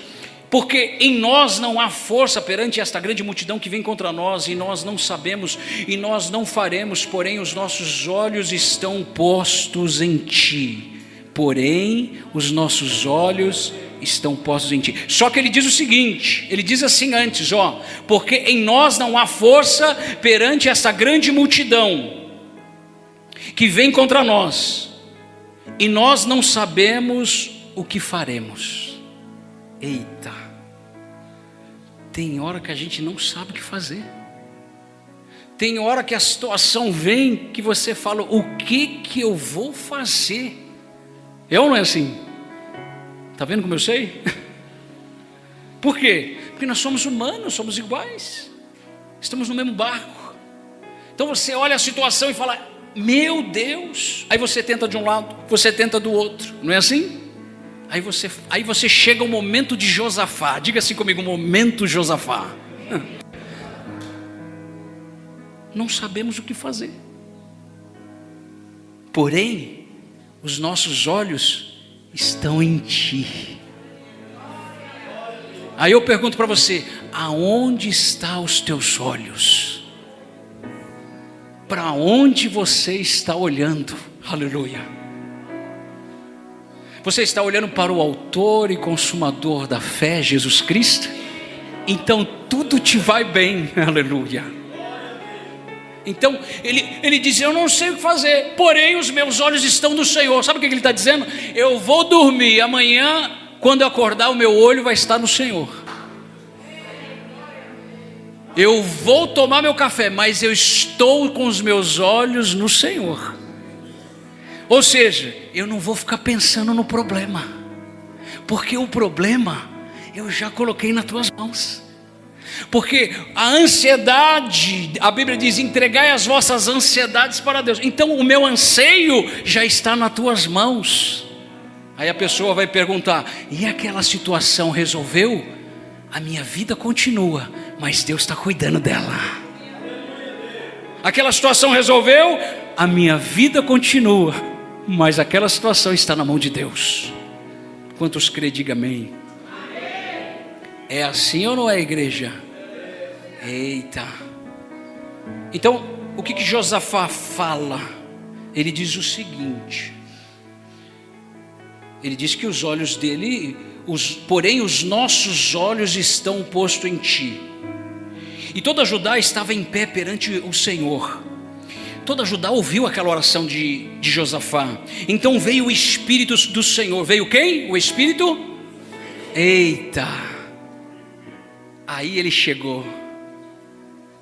porque em nós não há força perante esta grande multidão que vem contra nós, e nós não sabemos, e nós não faremos, porém os nossos olhos estão postos em ti. Porém os nossos olhos estão postos em ti. Só que ele diz o seguinte, ele diz assim antes, porque em nós não há força perante essa grande multidão que vem contra nós, e nós não sabemos o que faremos. Eita, tem hora que a gente não sabe o que fazer. Tem hora que a situação vem que você fala: o que eu vou fazer? Eu não é assim. Está vendo como eu sei? Por quê? Porque nós somos humanos, somos iguais, estamos no mesmo barco. Então você olha a situação e fala: meu Deus. Aí você tenta de um lado, você tenta do outro, não é assim? Aí você chega ao momento de Josafá. Diga assim comigo: momento Josafá. Não sabemos o que fazer, porém os nossos olhos estão em ti. Aí eu pergunto para você: aonde estão os teus olhos? Para onde você está olhando? Aleluia. Você está olhando para o autor e consumador da fé, Jesus Cristo? Então tudo te vai bem. Aleluia. Então ele diz: eu não sei o que fazer, porém os meus olhos estão no Senhor. Sabe o que ele está dizendo? Eu vou dormir, amanhã quando eu acordar o meu olho vai estar no Senhor. Eu vou tomar meu café, mas eu estou com os meus olhos no Senhor. Ou seja, eu não vou ficar pensando no problema, porque o problema eu já coloquei nas tuas mãos. Porque a ansiedade, a Bíblia diz: entregai as vossas ansiedades para Deus. Então o meu anseio já está nas tuas mãos. Aí a pessoa vai perguntar: e aquela situação resolveu? A minha vida continua, mas Deus está cuidando dela. Aquela situação resolveu? A minha vida continua, mas aquela situação está na mão de Deus. Quantos crê, diga amém. É assim ou não é, igreja? Eita. Então, o que Josafá fala? Ele diz o seguinte: ele diz que os olhos dele, porém os nossos olhos estão postos em ti. E toda Judá estava em pé perante o Senhor. Toda Judá ouviu aquela oração de Josafá. Então veio o Espírito do Senhor. Veio quem? O Espírito? Eita. Aí ele chegou.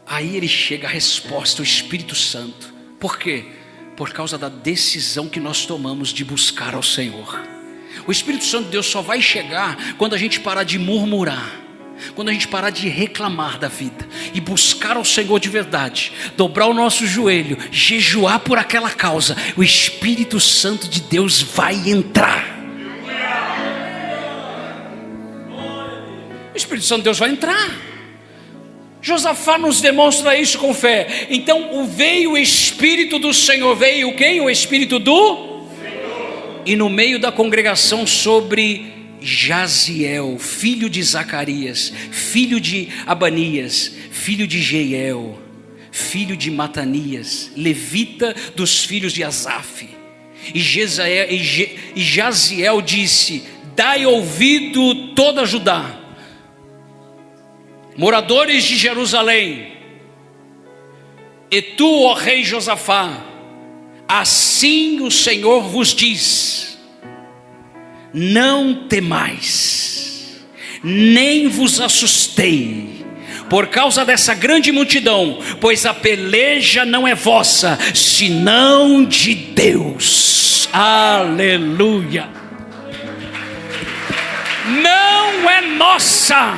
Aí ele chega a resposta, o Espírito Santo. Por quê? Por causa da decisão que nós tomamos de buscar ao Senhor. O Espírito Santo de Deus só vai chegar quando a gente parar de murmurar, quando a gente parar de reclamar da vida e buscar ao Senhor de verdade, dobrar o nosso joelho, jejuar por aquela causa. O Espírito Santo de Deus vai entrar. O Espírito Santo de Deus vai entrar. Josafá nos demonstra isso com fé. Então veio o Espírito do Senhor. Veio quem? O Espírito do Senhor. E no meio da congregação sobre Jaziel, filho de Zacarias, filho de Abanias, filho de Jeiel, filho de Matanias, levita dos filhos de Asaf. E Jaziel disse: dai ouvido toda Judá, moradores de Jerusalém, e tu, ó rei Josafá, assim o Senhor vos diz: não temais, nem vos assustei, por causa dessa grande multidão, pois a peleja não é vossa, senão de Deus. Aleluia. Não é nossa.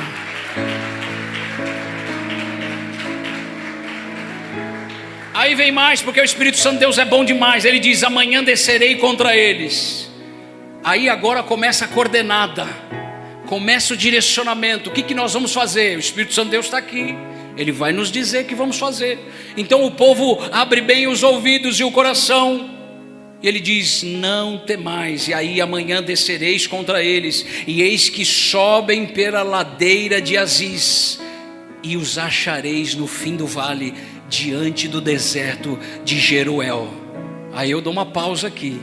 Aí vem mais, porque o Espírito Santo de Deus é bom demais. Ele diz: amanhã descerei contra eles. Aí agora começa a coordenada, começa o direcionamento. O que nós vamos fazer? O Espírito Santo de Deus está aqui, ele vai nos dizer o que vamos fazer. Então o povo abre bem os ouvidos e o coração, e ele diz: não temais. E aí amanhã descereis contra eles, e eis que sobem pela ladeira de Aziz, e os achareis no fim do vale, diante do deserto de Jeruel. Aí eu dou uma pausa aqui.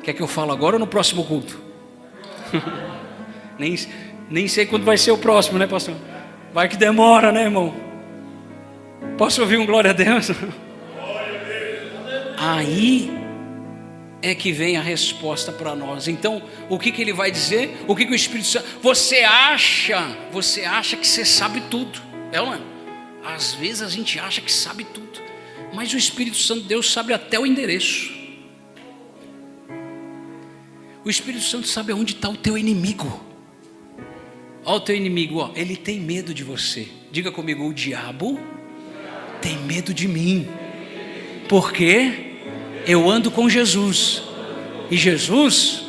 Quer que eu falo agora ou no próximo culto? nem sei quando vai ser o próximo, né, pastor? Vai que demora, né, irmão? Posso ouvir um glória a Deus? Aí é que vem a resposta para nós. Então, o que ele vai dizer? O que o Espírito Santo... Você acha que você sabe tudo, é ou não é? Às vezes a gente acha que sabe tudo, mas o Espírito Santo de Deus sabe até o endereço. O Espírito Santo sabe aonde está o teu inimigo. Olha o teu inimigo, ó, ele tem medo de você. Diga comigo: o diabo tem medo de mim. Por quê? Eu ando com Jesus, e Jesus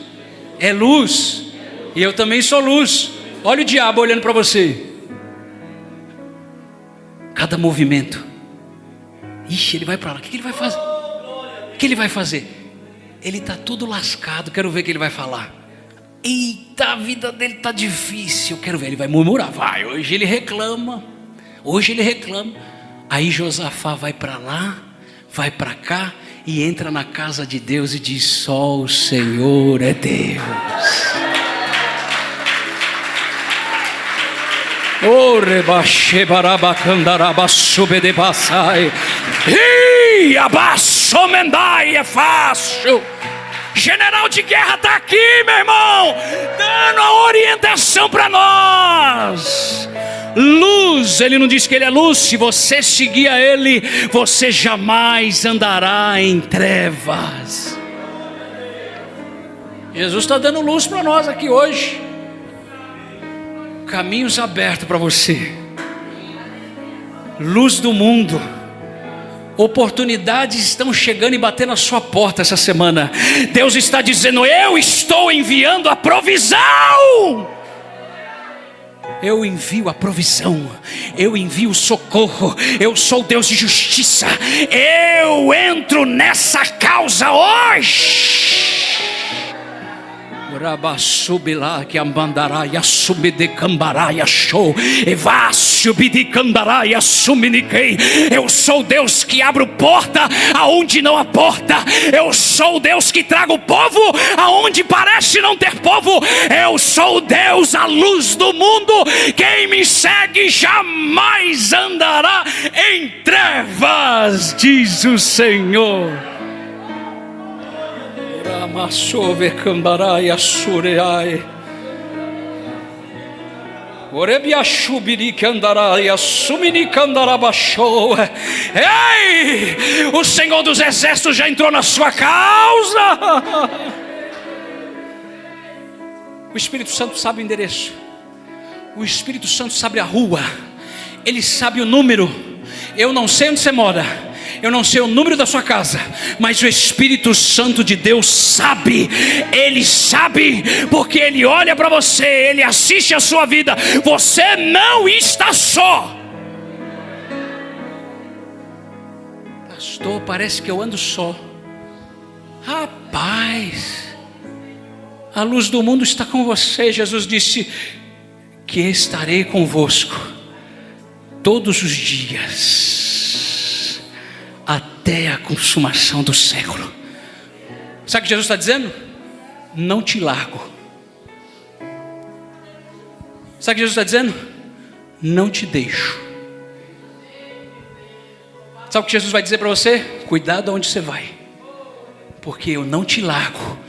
é luz, e eu também sou luz. Olha o diabo olhando para você. Cada movimento, ixi, ele vai para lá. O que ele vai fazer? O que ele vai fazer? Ele está todo lascado, quero ver o que ele vai falar. Eita, a vida dele está difícil, quero ver. Ele vai murmurar, vai, hoje ele reclama. Aí Josafá vai para lá, vai para cá, e entra na casa de Deus e diz: só o Senhor é Deus. O rebaixê barabacandaraba sube de passai. Ih, abaixo mendai é fácil. General de guerra está aqui, meu irmão, dando a orientação para nós. Luz, ele não diz que ele é luz. Se você seguir a ele, você jamais andará em trevas. Jesus está dando luz para nós aqui hoje. Caminhos abertos para você. Luz do mundo. Oportunidades estão chegando e batendo na sua porta essa semana. Deus está dizendo: eu estou enviando a provisão. Eu envio a provisão, eu envio o socorro. Eu sou Deus de justiça. Eu entro nessa causa hoje. Rabassubilá que ambandaraia subidecambaraia show evassubidicandaraia suminiquei. Eu sou Deus que abro porta aonde não há porta. Eu sou Deus que trago povo aonde parece não ter povo. Eu sou Deus, a luz do mundo. Quem me segue jamais andará em trevas, diz o Senhor. Ramasove cambaraia sureai. Orebiachubiri candaraia sumini candarabachou. Ei! O Senhor dos Exércitos já entrou na sua causa. O Espírito Santo sabe o endereço. O Espírito Santo sabe a rua. Ele sabe o número. Eu não sei onde você mora. Eu não sei o número da sua casa, mas o Espírito Santo de Deus sabe. Ele sabe, porque Ele olha para você, Ele assiste a sua vida. Você não está só. Pastor, parece que eu ando só. Rapaz, a luz do mundo está com você. Jesus disse que estarei convosco todos os dias, até a consumação do século. Sabe o que Jesus está dizendo? Não te largo. Sabe o que Jesus está dizendo? Não te deixo. Sabe o que Jesus vai dizer para você? Cuidado aonde você vai, porque eu não te largo,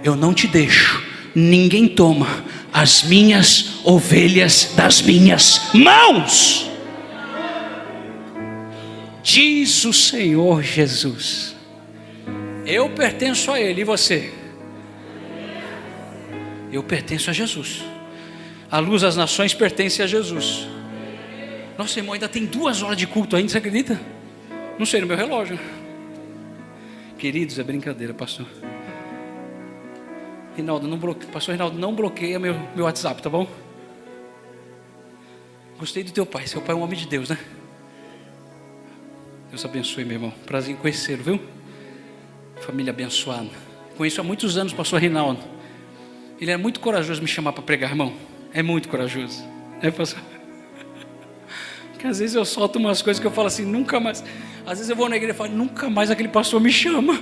eu não te deixo. Ninguém toma as minhas ovelhas das minhas mãos, diz o Senhor Jesus. Eu pertenço a Ele, e você? Eu pertenço a Jesus. A luz das nações pertence a Jesus. Nossa, irmão, ainda tem 2 horas de culto ainda, você acredita? Não sei no meu relógio. Queridos, é brincadeira, pastor. Pastor Reinaldo, não bloqueia meu WhatsApp, tá bom? Gostei do teu pai, seu pai é um homem de Deus, né? Deus abençoe, meu irmão. Prazer em conhecê-lo, viu? Família abençoada. Conheço há muitos anos o pastor Reinaldo. Ele é muito corajoso me chamar para pregar, irmão. É muito corajoso. É, pastor? Porque às vezes eu solto umas coisas que eu falo assim, nunca mais. Às vezes eu vou na igreja e falo, nunca mais aquele pastor me chama.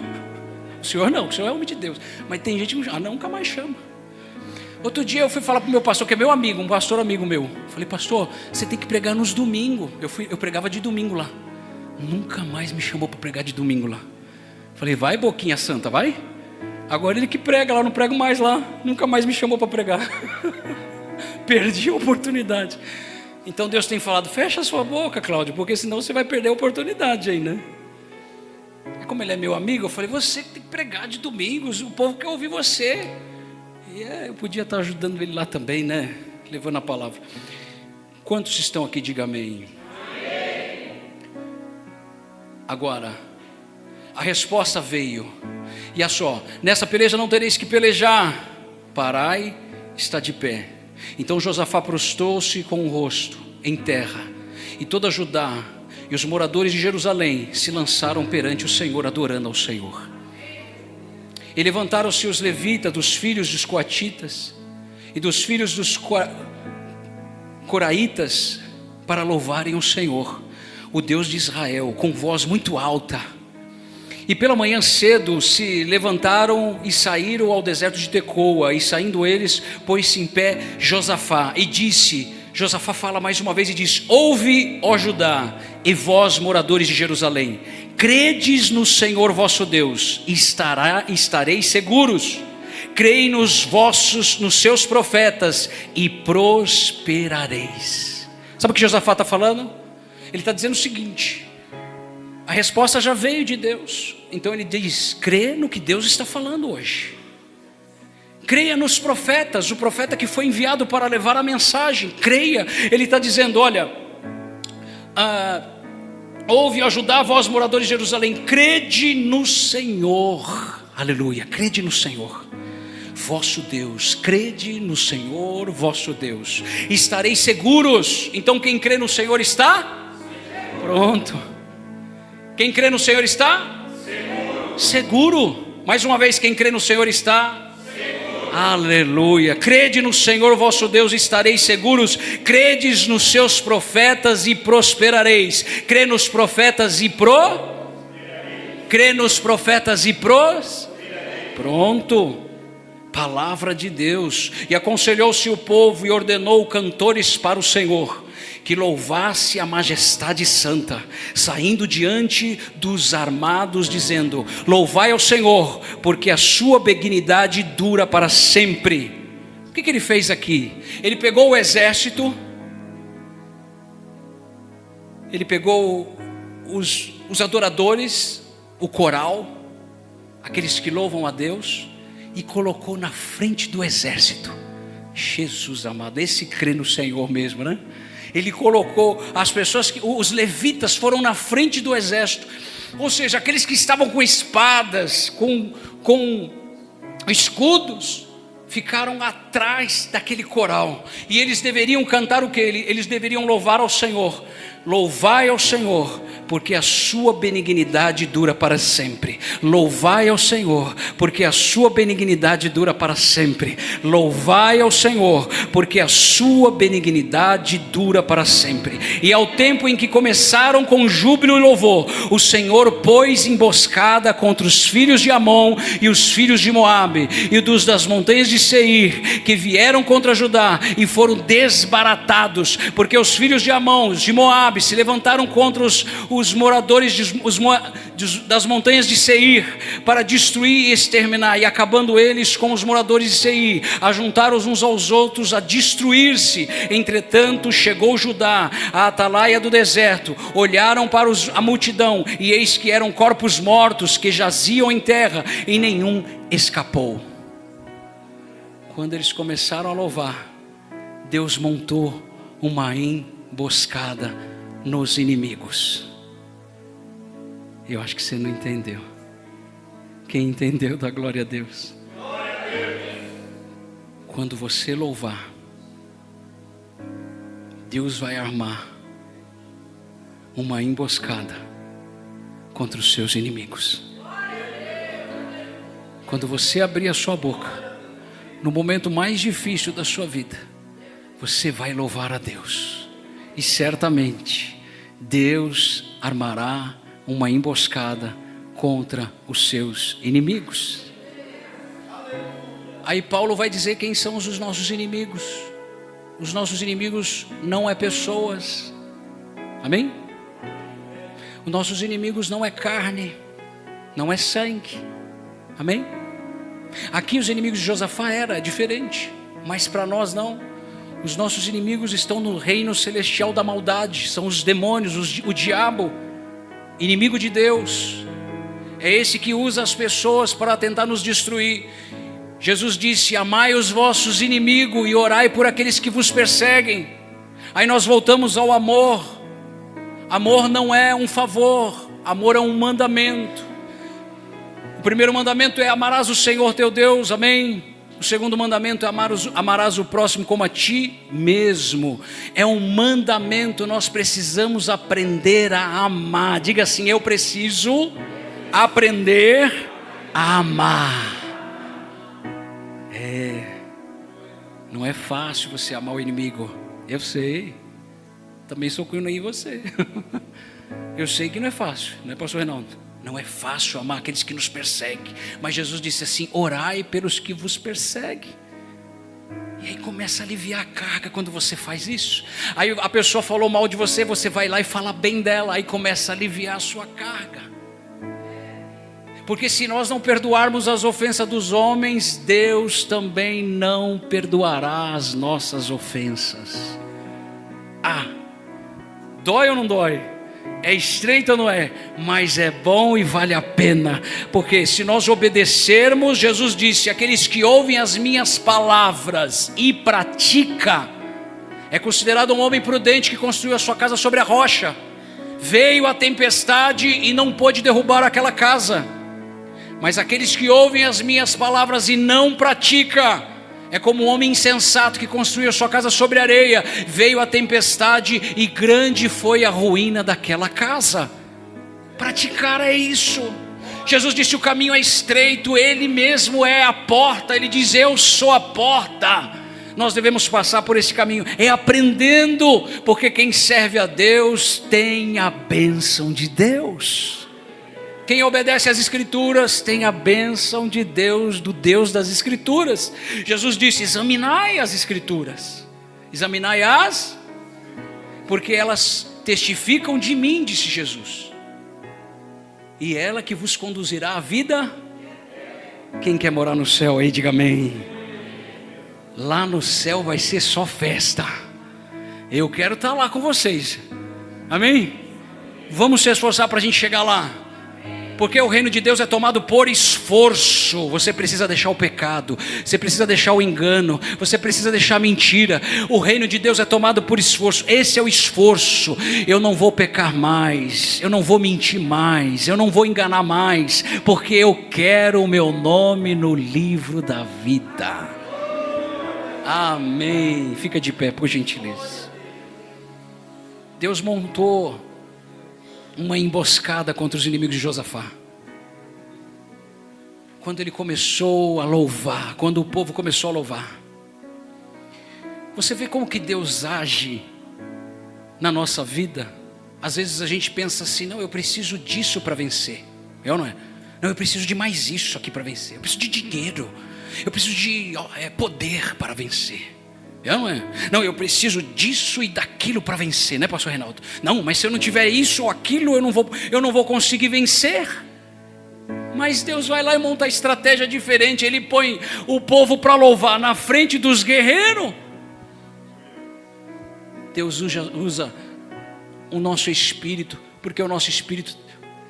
O senhor não, o senhor é homem de Deus. Mas tem gente que me chama, nunca mais chama. Outro dia eu fui falar para o meu pastor, que é meu amigo, um pastor amigo meu. Falei, pastor, você tem que pregar nos domingos. Eu pregava de domingo lá. Nunca mais me chamou para pregar de domingo lá. Falei, vai boquinha santa, vai. Agora ele que prega lá, não prego mais lá. Nunca mais me chamou para pregar. Perdi a oportunidade. Então Deus tem falado, fecha a sua boca, Cláudio, porque senão você vai perder a oportunidade aí, né? Como ele é meu amigo, eu falei, você que tem que pregar de domingos, o povo quer ouvir você. E eu podia estar ajudando ele lá também, né? Levando a palavra. Quantos estão aqui, diga amém. Agora, a resposta veio. E a só, nessa peleja não tereis que pelejar. Parai, está de pé. Então Josafá prostou-se com o rosto em terra. E toda Judá e os moradores de Jerusalém se lançaram perante o Senhor, adorando ao Senhor. E levantaram-se os levitas, dos filhos dos coatitas e dos filhos dos coraitas, para louvarem o Senhor, o Deus de Israel, com voz muito alta. E pela manhã cedo se levantaram e saíram ao deserto de Tecoa. E saindo eles, pôs-se em pé Josafá e disse, Josafá fala mais uma vez e diz, ouve, ó Judá, e vós moradores de Jerusalém, credes no Senhor vosso Deus, e estareis seguros. Crei nos seus profetas, e prosperareis. Sabe o que Josafá está falando? Ele está dizendo o seguinte, a resposta já veio de Deus. Então ele diz, crê no que Deus está falando hoje. Creia nos profetas, o profeta que foi enviado para levar a mensagem. Creia, ele está dizendo, olha, ouve, ajudar vós moradores de Jerusalém, crede no Senhor, aleluia, crede no Senhor vosso Deus, crede no Senhor vosso Deus, estareis seguros. Então quem crê no Senhor está pronto. Quem crê no Senhor está seguro. Mais uma vez, quem crê no Senhor está seguro. Aleluia. Crede no Senhor vosso Deus e estareis seguros. Credes nos seus profetas e prosperareis. Crê nos profetas e crê nos profetas e Pronto. Palavra de Deus. E aconselhou-se o povo e ordenou cantores para o Senhor, que louvasse a majestade santa, saindo diante dos armados, dizendo: louvai ao Senhor, porque a sua benignidade dura para sempre. O que ele fez aqui? Ele pegou o exército, ele pegou os adoradores, o coral, aqueles que louvam a Deus, e colocou na frente do exército. Jesus amado, esse crê no Senhor mesmo, né? Ele colocou as pessoas, os levitas foram na frente do exército, ou seja, aqueles que estavam com espadas, com escudos, ficaram atrás daquele coral, e eles deveriam cantar o que? Eles deveriam louvar ao Senhor. Louvai ao Senhor, porque a sua benignidade dura para sempre. Louvai ao Senhor, porque a sua benignidade dura para sempre. Louvai ao Senhor, porque a sua benignidade dura para sempre. E ao tempo em que começaram com júbilo e louvor, o Senhor pôs emboscada contra os filhos de Amon e os filhos de Moabe e dos das montanhas de Seir, que vieram contra Judá e foram desbaratados, porque os filhos de Amon, de Moabe, se levantaram contra os moradores das montanhas de Seir, para destruir e exterminar, e acabando eles com os moradores de Seir, ajuntaram uns aos outros a destruir-se. Entretanto chegou Judá à atalaia do deserto, olharam para a multidão, e eis que eram corpos mortos que jaziam em terra, e nenhum escapou. Quando eles começaram a louvar, Deus montou uma emboscada nos inimigos. Eu acho que você não entendeu. Quem entendeu, dá glória a Deus. Quando você louvar, Deus vai armar uma emboscada contra os seus inimigos. Quando você abrir a sua boca, no momento mais difícil da sua vida, você vai louvar a Deus. E certamente Deus armará uma emboscada contra os seus inimigos. Aí Paulo vai dizer quem são os nossos inimigos. Os nossos inimigos não é pessoas. Amém? Os nossos inimigos não é carne, não é sangue. Amém? Aqui os inimigos de Josafá era diferente, mas para nós não. Os nossos inimigos estão no reino celestial da maldade, são os demônios, o diabo, inimigo de Deus. É esse que usa as pessoas para tentar nos destruir. Jesus disse: amai os vossos inimigos e orai por aqueles que vos perseguem. Aí nós voltamos ao amor. Amor não é um favor, amor é um mandamento. O primeiro mandamento é: amarás o Senhor teu Deus, amém? O segundo mandamento é: amarás o próximo como a ti mesmo. É um mandamento, nós precisamos aprender a amar. Diga assim: eu preciso aprender a amar. Não é fácil você amar o inimigo. Eu sei, também sou cunho em você. Eu sei que não é fácil, não é, pastor Reinaldo? Não é fácil amar aqueles que nos perseguem, mas Jesus disse assim: orai pelos que vos perseguem. E aí começa a aliviar a carga quando você faz isso. Aí a pessoa falou mal de você, você vai lá e fala bem dela, aí começa a aliviar a sua carga. Porque se nós não perdoarmos as ofensas dos homens, Deus também não perdoará as nossas ofensas. Dói ou não dói? É estreito ou não é? Mas é bom e vale a pena. Porque se nós obedecermos, Jesus disse: aqueles que ouvem as minhas palavras e pratica, é considerado um homem prudente que construiu a sua casa sobre a rocha. Veio a tempestade e não pôde derrubar aquela casa. Mas aqueles que ouvem as minhas palavras e não pratica, é como um homem insensato que construiu a sua casa sobre areia. Veio a tempestade e grande foi a ruína daquela casa. Praticar é isso. Jesus disse: o caminho é estreito, Ele mesmo é a porta. Ele diz: eu sou a porta. Nós devemos passar por esse caminho, é aprendendo, porque quem serve a Deus tem a bênção de Deus. Quem obedece às Escrituras tem a bênção de Deus, do Deus das Escrituras. Jesus disse: examinai as Escrituras, examinai-as, porque elas testificam de mim, disse Jesus, e ela que vos conduzirá à vida. Quem quer morar no céu aí, diga amém. Lá no céu vai ser só festa. Eu quero estar lá com vocês, amém? Vamos se esforçar para a gente chegar lá, porque o reino de Deus é tomado por esforço. Você precisa deixar o pecado, você precisa deixar o engano, você precisa deixar a mentira. O reino de Deus é tomado por esforço. Esse é o esforço. Eu não vou pecar mais, eu não vou mentir mais, eu não vou enganar mais, porque eu quero o meu nome no livro da vida. Amém. Fica de pé, por gentileza. Deus montou uma emboscada contra os inimigos de Josafá. Quando ele começou a louvar, quando o povo começou a louvar, você vê como que Deus age na nossa vida. Às vezes a gente pensa assim: não, eu preciso disso para vencer. Eu não é? Não, eu preciso de mais isso aqui para vencer. Eu preciso de dinheiro. Eu preciso de poder para vencer. Não é? Não, eu preciso disso e daquilo para vencer, né, pastor Reinaldo? Não, mas se eu não tiver isso ou aquilo, eu não vou conseguir vencer. Mas Deus vai lá e monta a estratégia diferente. Ele põe o povo para louvar na frente dos guerreiros. Deus usa o nosso espírito, porque o nosso espírito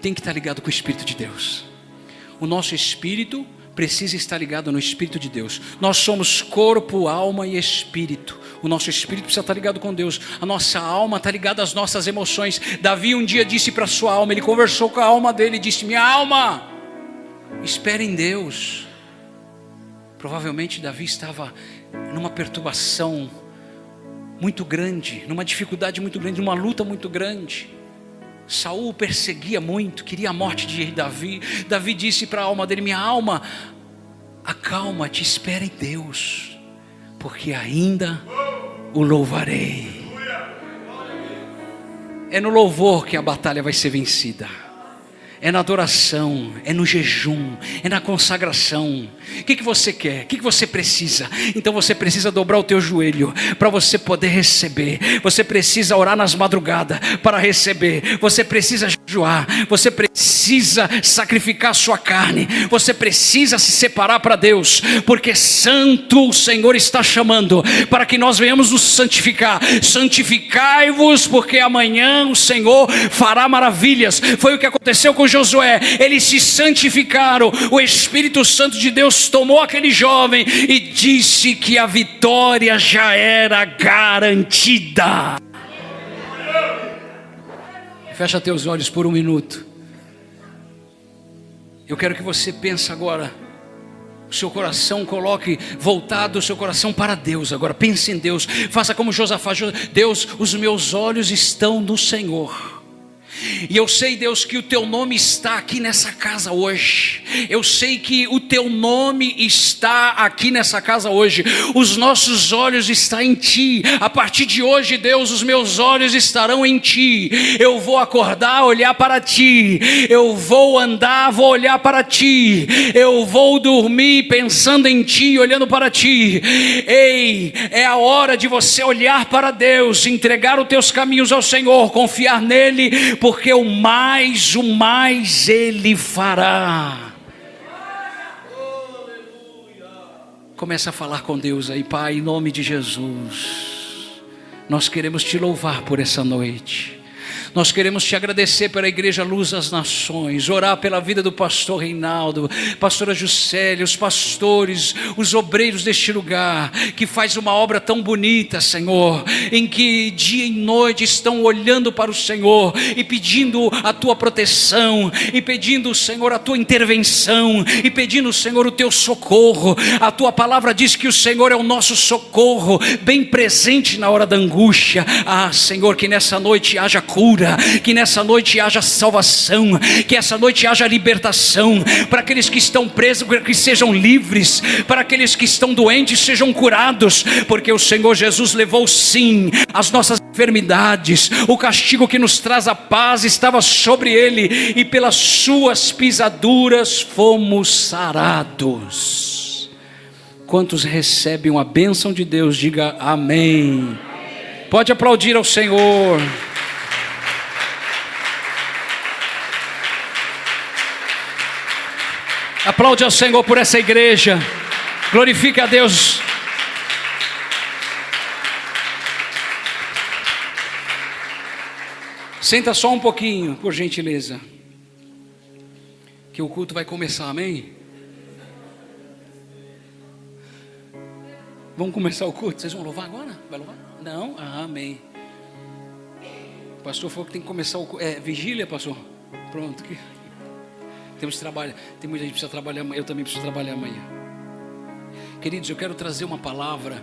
tem que estar ligado com o Espírito de Deus. O nosso espírito precisa estar ligado no Espírito de Deus. Nós somos corpo, alma e espírito. O nosso espírito precisa estar ligado com Deus. A nossa alma está ligada às nossas emoções. Davi um dia disse para a sua alma, ele conversou com a alma dele e disse: minha alma, espere em Deus. Provavelmente Davi estava numa perturbação muito grande, numa dificuldade muito grande, numa luta muito grande. Saul o perseguia muito, queria a morte de Davi. Davi disse para a alma dele: minha alma, acalma-te, espera em Deus, porque ainda o louvarei. É no louvor que a batalha vai ser vencida. É na adoração, é no jejum, é na consagração. O que você quer? O que você precisa? Então você precisa dobrar o teu joelho para você poder receber. Você precisa orar nas madrugadas para receber. Você precisa jejuar. Você precisa sacrificar a sua carne. Você precisa se separar para Deus, porque santo o Senhor está chamando para que nós venhamos nos santificar. Santificai-vos, porque amanhã o Senhor fará maravilhas. Foi o que aconteceu com Josué. Eles se santificaram. O Espírito Santo de Deus tomou aquele jovem e disse que a vitória já era garantida. Fecha teus olhos por um minuto. Eu quero que você pense agora, o seu coração coloque voltado o seu coração para Deus. Agora pense em Deus. Faça como Josafá: Deus, os meus olhos estão no Senhor. E eu sei, Deus, que o teu nome está aqui nessa casa hoje. Eu sei que o teu nome está aqui nessa casa hoje. Os nossos olhos estão em ti. A partir de hoje, Deus, os meus olhos estarão em ti. Eu vou acordar, olhar para ti. Eu vou andar, vou olhar para ti. Eu vou dormir pensando em ti, olhando para ti. Ei, é a hora de você olhar para Deus, entregar os teus caminhos ao Senhor, confiar nele, porque o mais Ele fará. Começa a falar com Deus aí: Pai, em nome de Jesus, nós queremos te louvar por essa noite. Nós queremos te agradecer pela Igreja Luz das Nações, orar pela vida do pastor Reinaldo, pastora Juscelia, os pastores, os obreiros deste lugar, que faz uma obra tão bonita, Senhor, em que dia e noite estão olhando para o Senhor e pedindo a tua proteção, e pedindo, Senhor, a tua intervenção, e pedindo, Senhor, o teu socorro. A tua palavra diz que o Senhor é o nosso socorro, bem presente na hora da angústia. Ah, Senhor, que nessa noite haja cura, cura, que nessa noite haja salvação, que essa noite haja libertação, para aqueles que estão presos, que sejam livres, para aqueles que estão doentes, sejam curados, porque o Senhor Jesus levou sim as nossas enfermidades, o castigo que nos traz a paz estava sobre ele, e pelas suas pisaduras fomos sarados. Quantos recebem a bênção de Deus, diga amém. Pode aplaudir ao Senhor. Aplaude ao Senhor por essa igreja. Glorifica a Deus. Senta só um pouquinho, por gentileza, que o culto vai começar, amém? Vamos começar o culto. Vocês vão louvar agora? Vai louvar? Não? Amém. O pastor falou que tem que começar o culto. Vigília, pastor? Pronto. Temos trabalho. Tem muita gente que precisa trabalhar amanhã. Eu também preciso trabalhar amanhã. Queridos, eu quero trazer uma palavra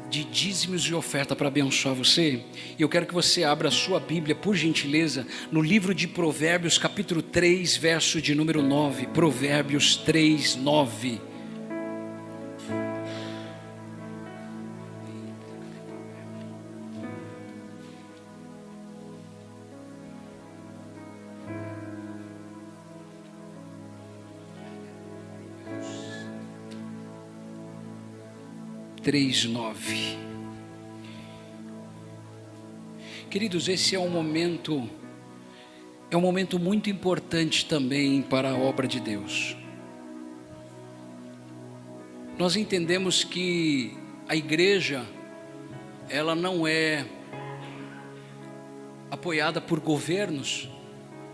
de dízimos e oferta para abençoar você. E eu quero que você abra a sua Bíblia, por gentileza, no livro de Provérbios, capítulo 3, verso de número 9. Provérbios 3, 9. Queridos, esse é um momento muito importante também para a obra de Deus. Nós entendemos que a igreja, ela não é apoiada por governos.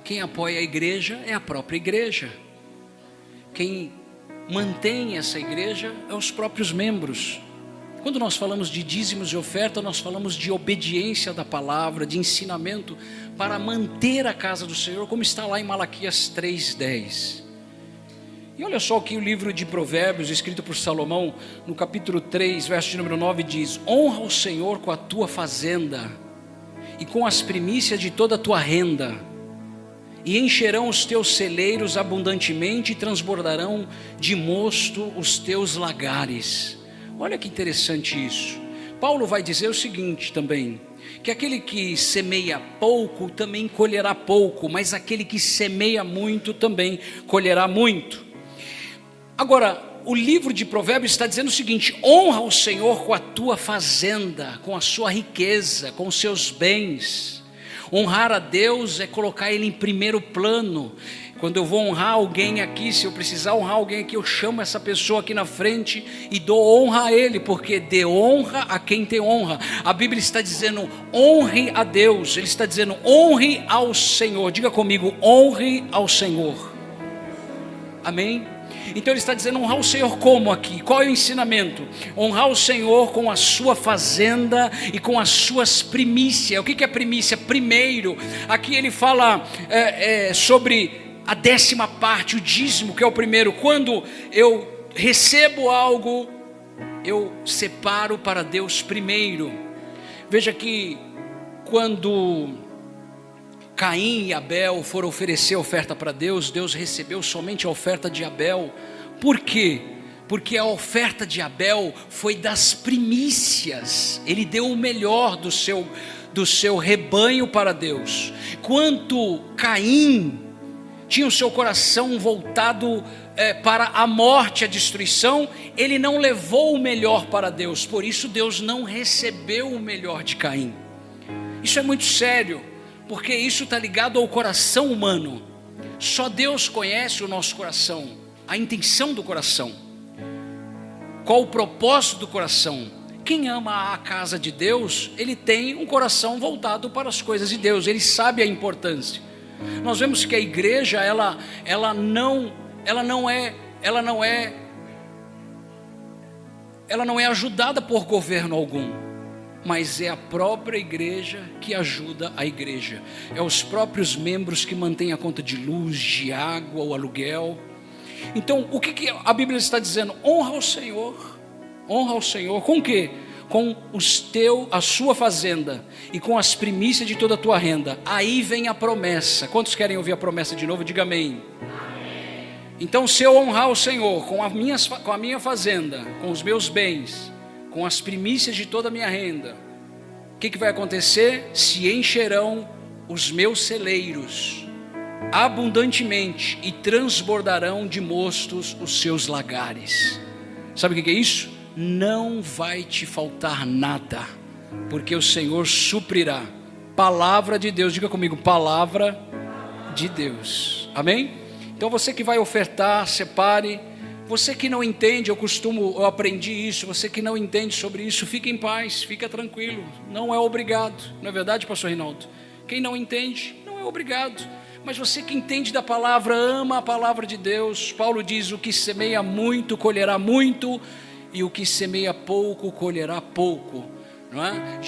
Quem apoia a igreja é a própria igreja. Quem mantém essa igreja é os próprios membros. Quando nós falamos de dízimos e oferta, nós falamos de obediência da palavra, de ensinamento para manter a casa do Senhor, como está lá em Malaquias 3:10. E olha só o que o livro de Provérbios, escrito por Salomão, no capítulo 3, verso de número 9, diz: honra o Senhor com a tua fazenda e com as primícias de toda a tua renda, e encherão os teus celeiros abundantemente e transbordarão de mosto os teus lagares. Olha que interessante isso. Paulo vai dizer o seguinte também, que aquele que semeia pouco também colherá pouco, mas aquele que semeia muito também colherá muito. Agora, o livro de Provérbios está dizendo o seguinte: honra o Senhor com a tua fazenda, com a sua riqueza, com os seus bens. Honrar a Deus é colocar Ele em primeiro plano. Quando eu vou honrar alguém aqui, se eu precisar honrar alguém aqui, eu chamo essa pessoa aqui na frente e dou honra a Ele, porque dê honra a quem tem honra. A Bíblia está dizendo honre a Deus, Ele está dizendo honre ao Senhor. Diga comigo, honre ao Senhor. Amém? Então ele está dizendo honrar o Senhor como aqui? Qual é o ensinamento? Honrar o Senhor com a sua fazenda e com as suas primícias. O que é primícia? Primeiro, aqui ele fala sobre a 10ª parte, o dízimo, que é o primeiro. Quando eu recebo algo, eu separo para Deus primeiro. Veja que quando Caim e Abel foram oferecer oferta para Deus, Deus recebeu somente a oferta de Abel. Por quê? Porque a oferta de Abel foi das primícias. Ele deu o melhor do seu rebanho para Deus. Quanto Caim tinha o seu coração voltado para a morte, a destruição, ele não levou o melhor para Deus. Por isso Deus não recebeu o melhor de Caim. Isso é muito sério, porque isso está ligado ao coração humano. Só Deus conhece o nosso coração, a intenção do coração, qual o propósito do coração. Quem ama a casa de Deus, ele tem um coração voltado para as coisas de Deus, ele sabe a importância. Nós vemos que a igreja ela não é ajudada por governo algum, mas é a própria igreja que ajuda a igreja. É os próprios membros que mantêm a conta de luz, de água, o aluguel. Então, o que a Bíblia está dizendo? Honra ao Senhor. Honra ao Senhor. Com o quê? com a sua fazenda e com as primícias de toda a tua renda. Aí vem a promessa. Quantos querem ouvir a promessa de novo? Diga amém. Então, se eu honrar o Senhor com a minha fazenda, com os meus bens, com as primícias de toda a minha renda, o que vai acontecer? Se encherão os meus celeiros abundantemente e transbordarão de mostos os seus lagares. Sabe o que é isso? Não vai te faltar nada, porque o Senhor suprirá. Palavra de Deus, diga comigo, palavra de Deus. Amém? Então você que vai ofertar, separe. Você que não entende, eu aprendi isso. Você que não entende sobre isso, fique em paz, fica tranquilo. Não é obrigado, não é verdade, pastor Reinaldo? Quem não entende, não é obrigado. Mas você que entende da palavra, ama a palavra de Deus. Paulo diz: o que semeia muito, colherá muito, e o que semeia pouco, colherá pouco. Não é?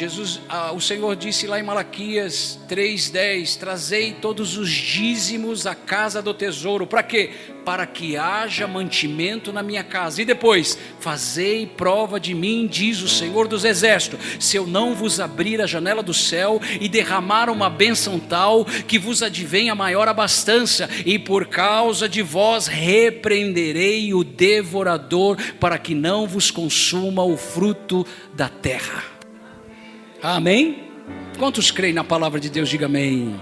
O Senhor disse lá em Malaquias 3:10: trazei todos os dízimos à casa do tesouro. Para quê? Para que haja mantimento na minha casa. E depois: fazei prova de mim, diz o Senhor dos Exércitos, se eu não vos abrir a janela do céu e derramar uma bênção tal, que vos advenha maior abastança, e por causa de vós repreenderei o devorador, para que não vos consuma o fruto da terra. Amém? Quantos creem na palavra de Deus? Diga amém.